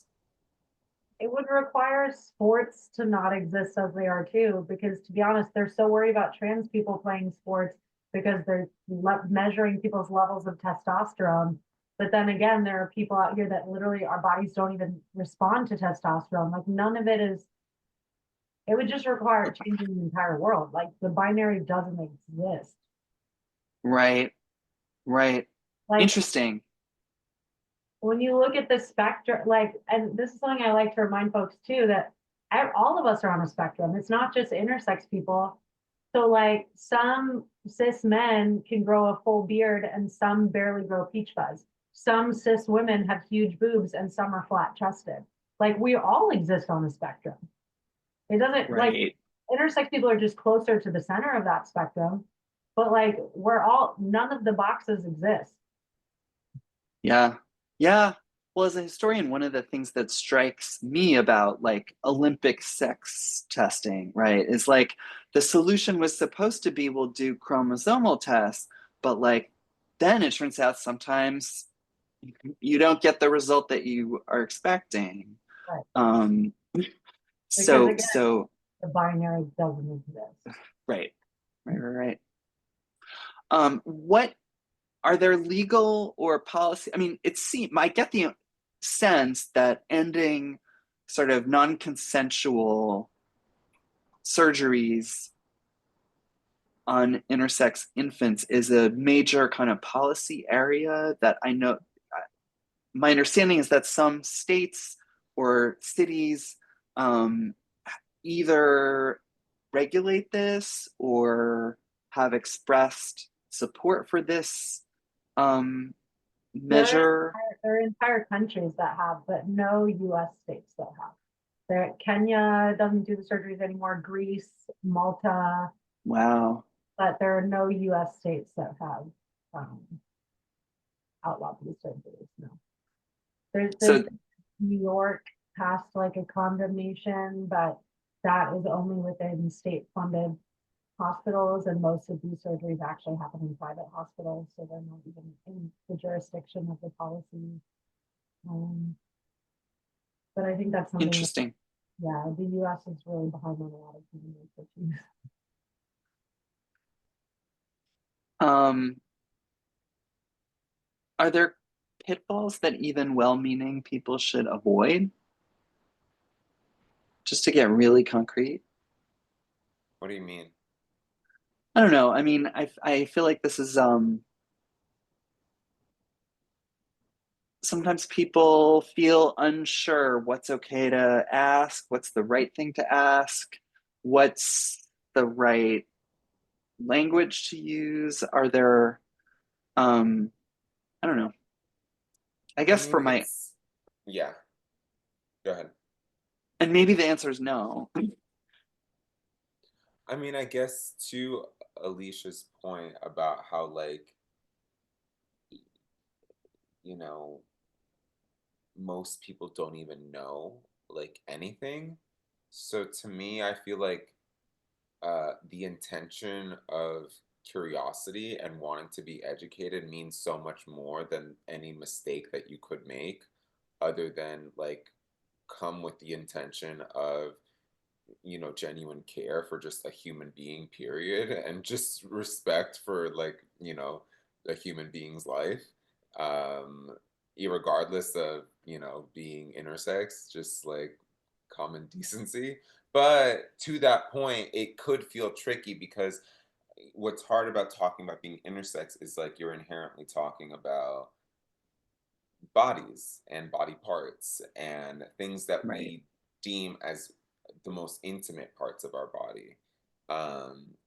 It would require sports to not exist as they are too, because to be honest, they're so worried about trans people playing sports because they're measuring people's levels of testosterone. But then again, there are people out here that literally our bodies don't even respond to testosterone. Like none of it is, it would just require changing the entire world. Like the binary doesn't exist. Right. Like Interesting. when you look at the spectrum, like, and this is something I like to remind folks too, that all of us are on a spectrum. It's not just intersex people. So like some cis men can grow a full beard and some barely grow peach fuzz. Some cis women have huge boobs and some are flat chested. Like we all exist on a spectrum. It doesn't like Right. intersex people are just closer to the center of that spectrum, but like we're all, none of the boxes exist. Yeah. Well, as a historian, one of the things that strikes me about like Olympic sex testing, right, is like the solution was supposed to be we'll do chromosomal tests, but like then it turns out sometimes you don't get the result that you are expecting. Right. Um, Because so again, so the binary doesn't exist. right, right. What are there legal or policy? I mean, it seems I get the sense that ending sort of non-consensual surgeries on intersex infants is a major kind of policy area that I know. My understanding is that some states or cities either regulate this or have expressed support for this measure. There are entire countries that have, but no US states that have. Kenya doesn't do the surgeries anymore, Greece, Malta, Wow. but there are no US states that have outlawed these surgeries. No. There's So New York passed like a condemnation, but that is only within state funded hospitals, and most of these surgeries actually happen in private hospitals, so they're not even in the jurisdiction of the policy. But I think that's something that, interesting. yeah, the US is really behind on a lot of these issues. Are there pitfalls that even well-meaning people should avoid? Just to get really concrete. What do you mean? I don't know. I mean, I feel like this is sometimes people feel unsure what's okay to ask, what's the right thing to ask, what's the right language to use. Are there I don't know. I I guess for mean, my yeah, go ahead. and maybe the answer is no. I mean, I guess to Alicia's point about how, like, you know, most people don't even know like anything. So to me, I feel like the intention of curiosity and wanting to be educated means so much more than any mistake that you could make, other than like come with the intention of, you know, genuine care for just a human being, period, and just respect for, like, you know, a human being's life, um irregardless of, you know, being intersex, just like common decency. But to that point, it could feel tricky because what's hard about talking about being intersex is like you're inherently talking about bodies and body parts and things that Right. we deem as the most intimate parts of our body.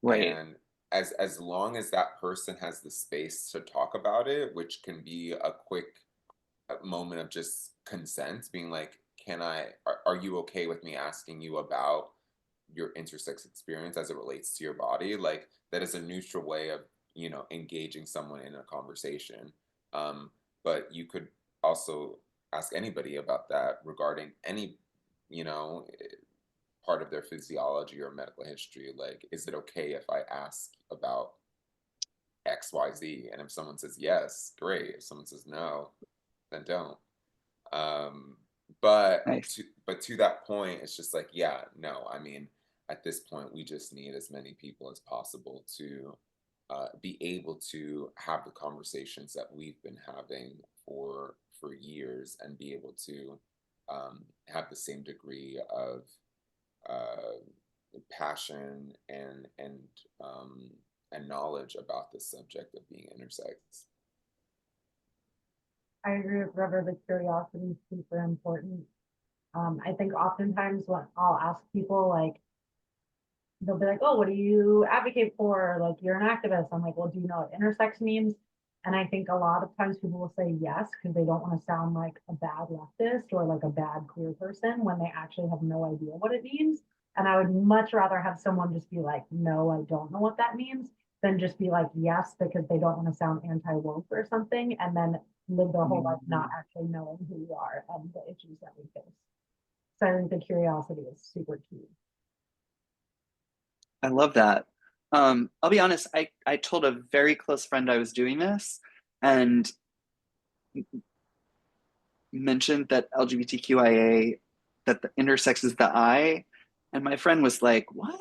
Right. And as long as that person has the space to talk about it, which can be a quick moment of just consent, being like, are you okay with me asking you about your intersex experience as it relates to your body? Like, that is a neutral way of, you know, engaging someone in a conversation. Um, but you could also ask anybody about that regarding any, you know, part of their physiology or medical history. Like, is it okay if I ask about XYZ? And if someone says yes, great. If someone says no, then don't. Um, Nice. but to that point, it's just like, yeah, no. I mean, at this point, we just need as many people as possible to be able to have the conversations that we've been having for years, and be able to have the same degree of uh, passion and knowledge about the subject of being intersex. I agree with River, the curiosity is super important. I think oftentimes when I'll ask people, like, they'll be like, oh, what do you advocate for? Like, you're an activist. I'm like, well, do you know what intersex means? And I think a lot of times people will say yes because they don't want to sound like a bad leftist or like a bad queer person when they actually have no idea what it means. And I would much rather have someone just be like, no, I don't know what that means, than just be like, yes, because they don't want to sound anti-woke or something. And then live their whole life not actually knowing who you are and the issues that we face. So I think the curiosity is super key. I love that. I'll be honest, I told a very close friend I was doing this and mentioned that LGBTQIA, that the intersex is the I, and my friend was like, what?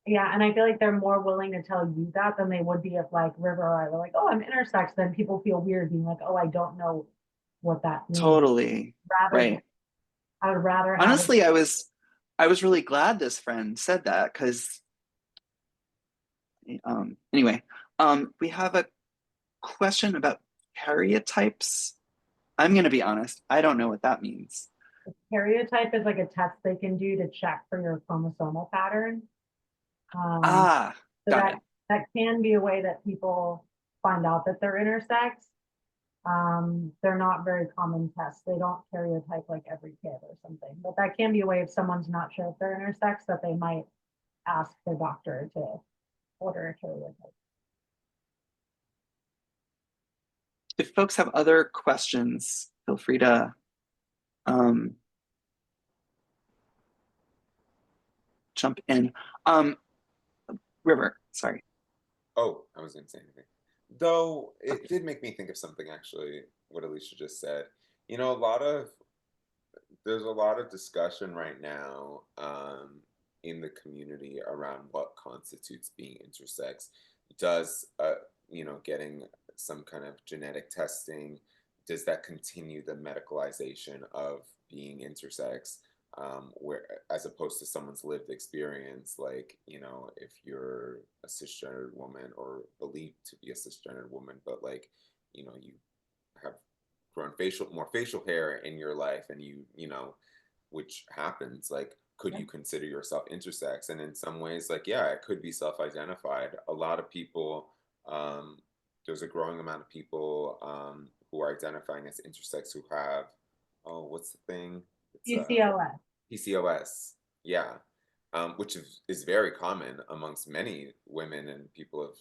Yeah, and I feel like they're more willing to tell you that than they would be if like River or I were like, oh, I'm intersex, then people feel weird being like, oh, I don't know what that means. Totally. Rather, Right. I would rather have Honestly, I was really glad this friend said that because anyway, we have a question about karyotypes. I'm gonna be honest, I don't know what that means. karyotype is like a test they can do to check for your chromosomal pattern. Ah, So got it. that can be a way that people find out that they're intersex. They're not very common tests. They don't karyotype like every kid or something, but that can be a way if someone's not sure if they're intersex that they might ask their doctor to order a karyotype. If folks have other questions, feel free to jump in. River, sorry. Oh, I was going to say anything. Though it did make me think of something actually, what Alicia just said. You know, there's a lot of discussion right now in the community around what constitutes being intersex. Does, getting some kind of genetic testing, does that continue the medicalization of being intersex? Where as opposed to someone's lived experience, like if you're a cisgendered woman or believed to be a cisgendered woman, but like you have grown more facial hair in your life, and which happens, like could you consider yourself intersex? And in some ways, like yeah, it could be self-identified. A lot of people, there's a growing amount of people who are identifying as intersex who have, oh, what's the thing? It's PCOS. PCOS, yeah, which is very common amongst many women and people of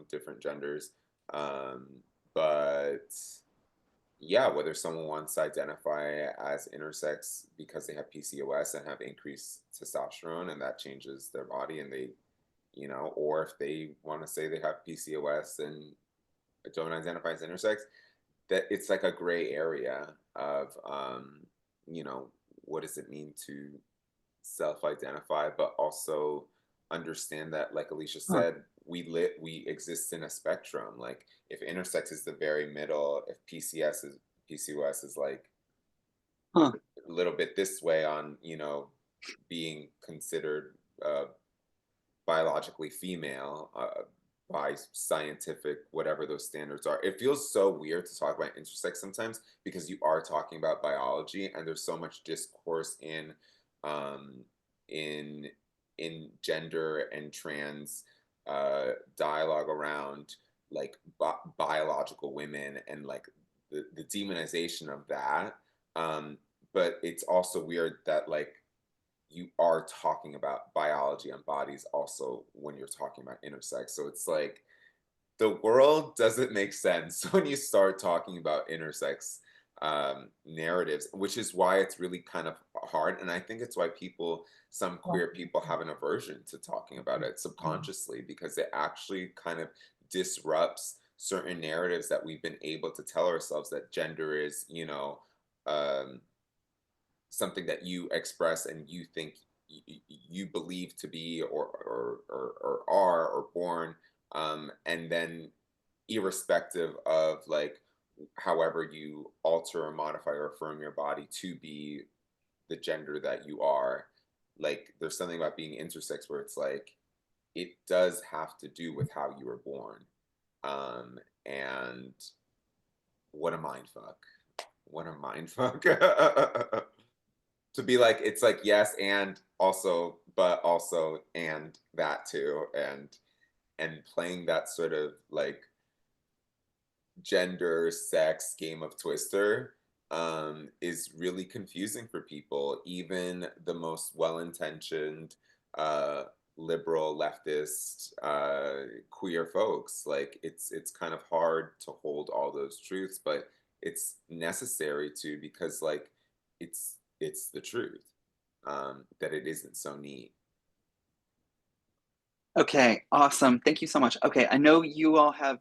different genders. But yeah, whether someone wants to identify as intersex because they have PCOS and have increased testosterone and that changes their body, and they, or if they want to say they have PCOS and don't identify as intersex, that it's like a gray area of, what does it mean to self-identify, but also understand that, like Alicia said, we exist in a spectrum. Like if intersex is the very middle, if PCOS is like a little bit this way on being considered biologically female by scientific whatever those standards are. It feels so weird to talk about intersex sometimes because you are talking about biology, and there's so much discourse in in gender and trans dialogue around like biological women and like the demonization of that. But it's also weird that like you are talking about biology and bodies also when you're talking about intersex. So it's like the world doesn't make sense when you start talking about intersex narratives, which is why it's really kind of hard. And I think it's why some queer people have an aversion to talking about it subconsciously, because it actually kind of disrupts certain narratives that we've been able to tell ourselves, that gender is, something that you express and you think you believe to be or are or born, and then irrespective of like however you alter or modify or affirm your body to be the gender that you are, like there's something about being intersex where it's like it does have to do with how you were born. And what a mind fuck. What a mind fuck. To be like, it's like yes and also, but also and that too, and playing that sort of like gender sex game of Twister is really confusing for people. Even the most well-intentioned liberal leftist queer folks. Like it's kind of hard to hold all those truths, but it's necessary to, because like it's the truth, that it isn't so neat. Okay, awesome. Thank you so much. Okay, I know we all have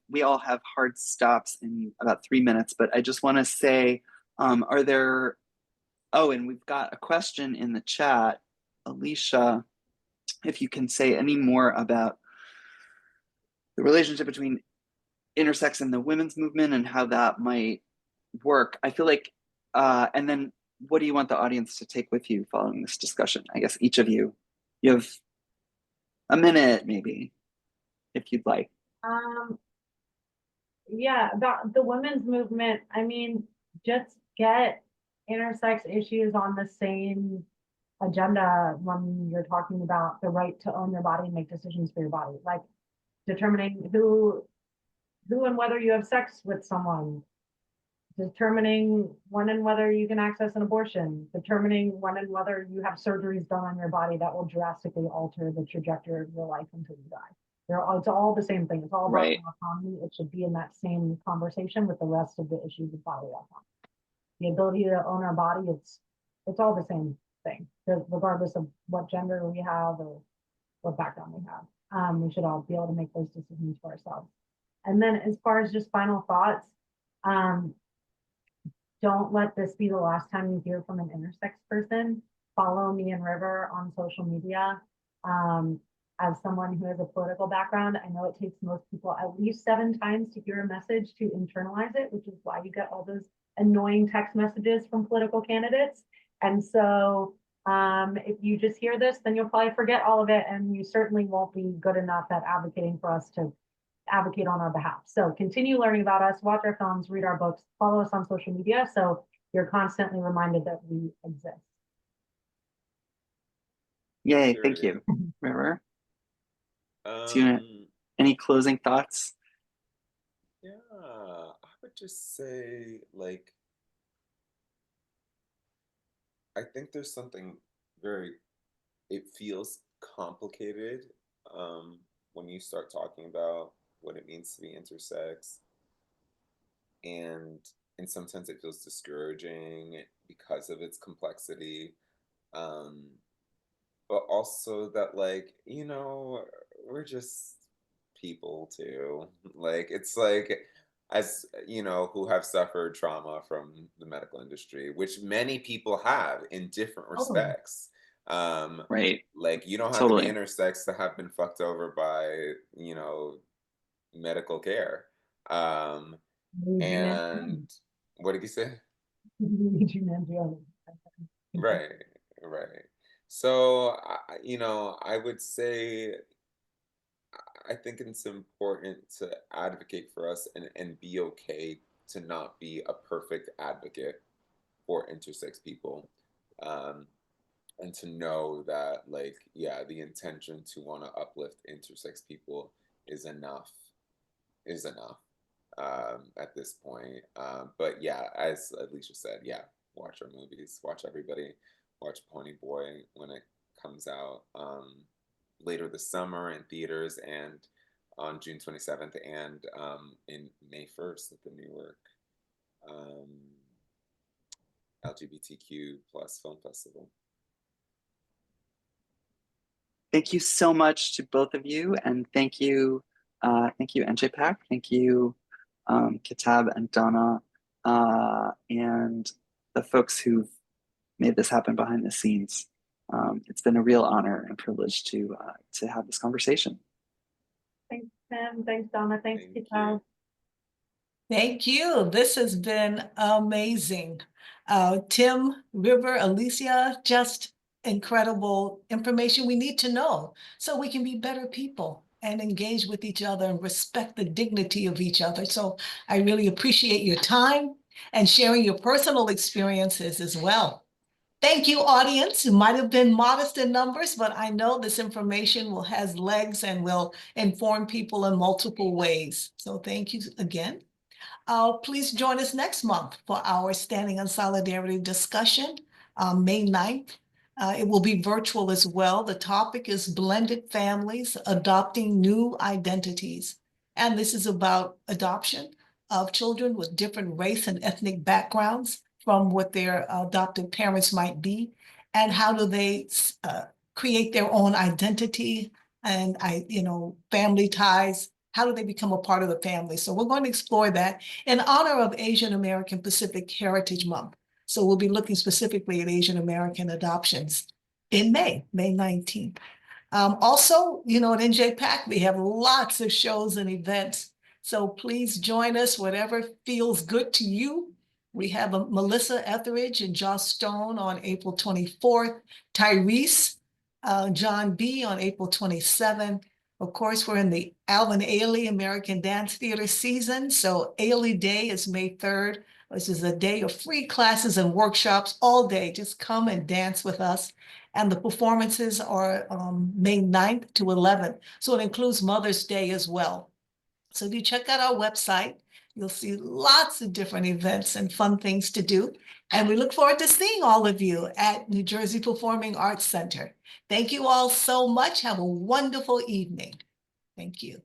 hard stops in about 3 minutes, but I just want to say, are there, oh, and we've got a question in the chat. Alicia, if you can say any more about the relationship between intersex and the women's movement and how that might work. I feel like, and then what do you want the audience to take with you following this discussion? I guess each of you have a minute, maybe, if you'd like. Yeah, about the women's movement, I mean, just get intersex issues on the same agenda when you're talking about the right to own your body and make decisions for your body, like determining who and whether you have sex with someone, determining when and whether you can access an abortion, determining when and whether you have surgeries done on your body that will drastically alter the trajectory of your life until you die. It's all the same thing. It's all about autonomy. It should be in that same conversation with the rest of the issues of body autonomy. The ability to own our body, it's all the same thing, regardless of what gender we have or what background we have. We should all be able to make those decisions for ourselves. And then as far as just final thoughts, don't let this be the last time you hear from an intersex person. Follow me and River on social media. As someone who has a political background, I know it takes most people at least 7 times to hear a message to internalize it, which is why you get all those annoying text messages from political candidates. And so if you just hear this, then you'll probably forget all of it, and you certainly won't be good enough at advocating for us to advocate on our behalf. So continue learning about us, watch our films, read our books, follow us on social media so you're constantly reminded that we exist. Yay, thank you. River? Any closing thoughts? Yeah, I would just say, like, I think there's something it feels complicated when you start talking about what it means to be intersex. And sometimes it feels discouraging because of its complexity. But also that, like, we're just people too. Like, it's like, as you know, who have suffered trauma from the medical industry, which many people have in different respects. Right. Like, you don't have to be intersex to have been fucked over by, medical care. And what did you say? Right, right. So, I would say, I think it's important to advocate for us and be okay to not be a perfect advocate for intersex people. And to know that, like, yeah, the intention to want to uplift intersex people is enough at this point. But yeah, as Alicia said, yeah, watch our movies, watch everybody, watch Pony Boy when it comes out later this summer in theaters and on June 27th and in May 1st at the Newark LGBTQ plus film festival. Thank you so much to both of you, and thank you NJPAC, thank you Kitab and Donna, and the folks who've made this happen behind the scenes. It's been a real honor and privilege to have this conversation. Thanks, Tim. Thanks, Donna. Thanks, Kitab. Thank you. This has been amazing. Tim, River, Alicia, just incredible information we need to know so we can be better people and engage with each other and respect the dignity of each other. So I really appreciate your time and sharing your personal experiences as well. Thank you, audience. It might have been modest in numbers, but I know this information has legs and will inform people in multiple ways. So thank you again. Please join us next month for our Standing on Solidarity discussion, May 9th It will be virtual as well. The topic is blended families adopting new identities. And this is about adoption of children with different race and ethnic backgrounds from what their adoptive parents might be, and how do they create their own identity and family ties. How do they become a part of the family? So we're going to explore that in honor of Asian American Pacific Heritage Month. So we'll be looking specifically at Asian American adoptions in May 19th. Also, at NJPAC, we have lots of shows and events. So please join us, whatever feels good to you. We have Melissa Etheridge and Joss Stone on April 24th, Tyrese, John B. on April 27th. Of course, we're in the Alvin Ailey American Dance Theater season. So Ailey Day is May 3rd. This is a day of free classes and workshops all day. Just come and dance with us. And the performances are May 9th to 11th. So it includes Mother's Day as well. So if you check out our website, you'll see lots of different events and fun things to do. And we look forward to seeing all of you at New Jersey Performing Arts Center. Thank you all so much. Have a wonderful evening. Thank you.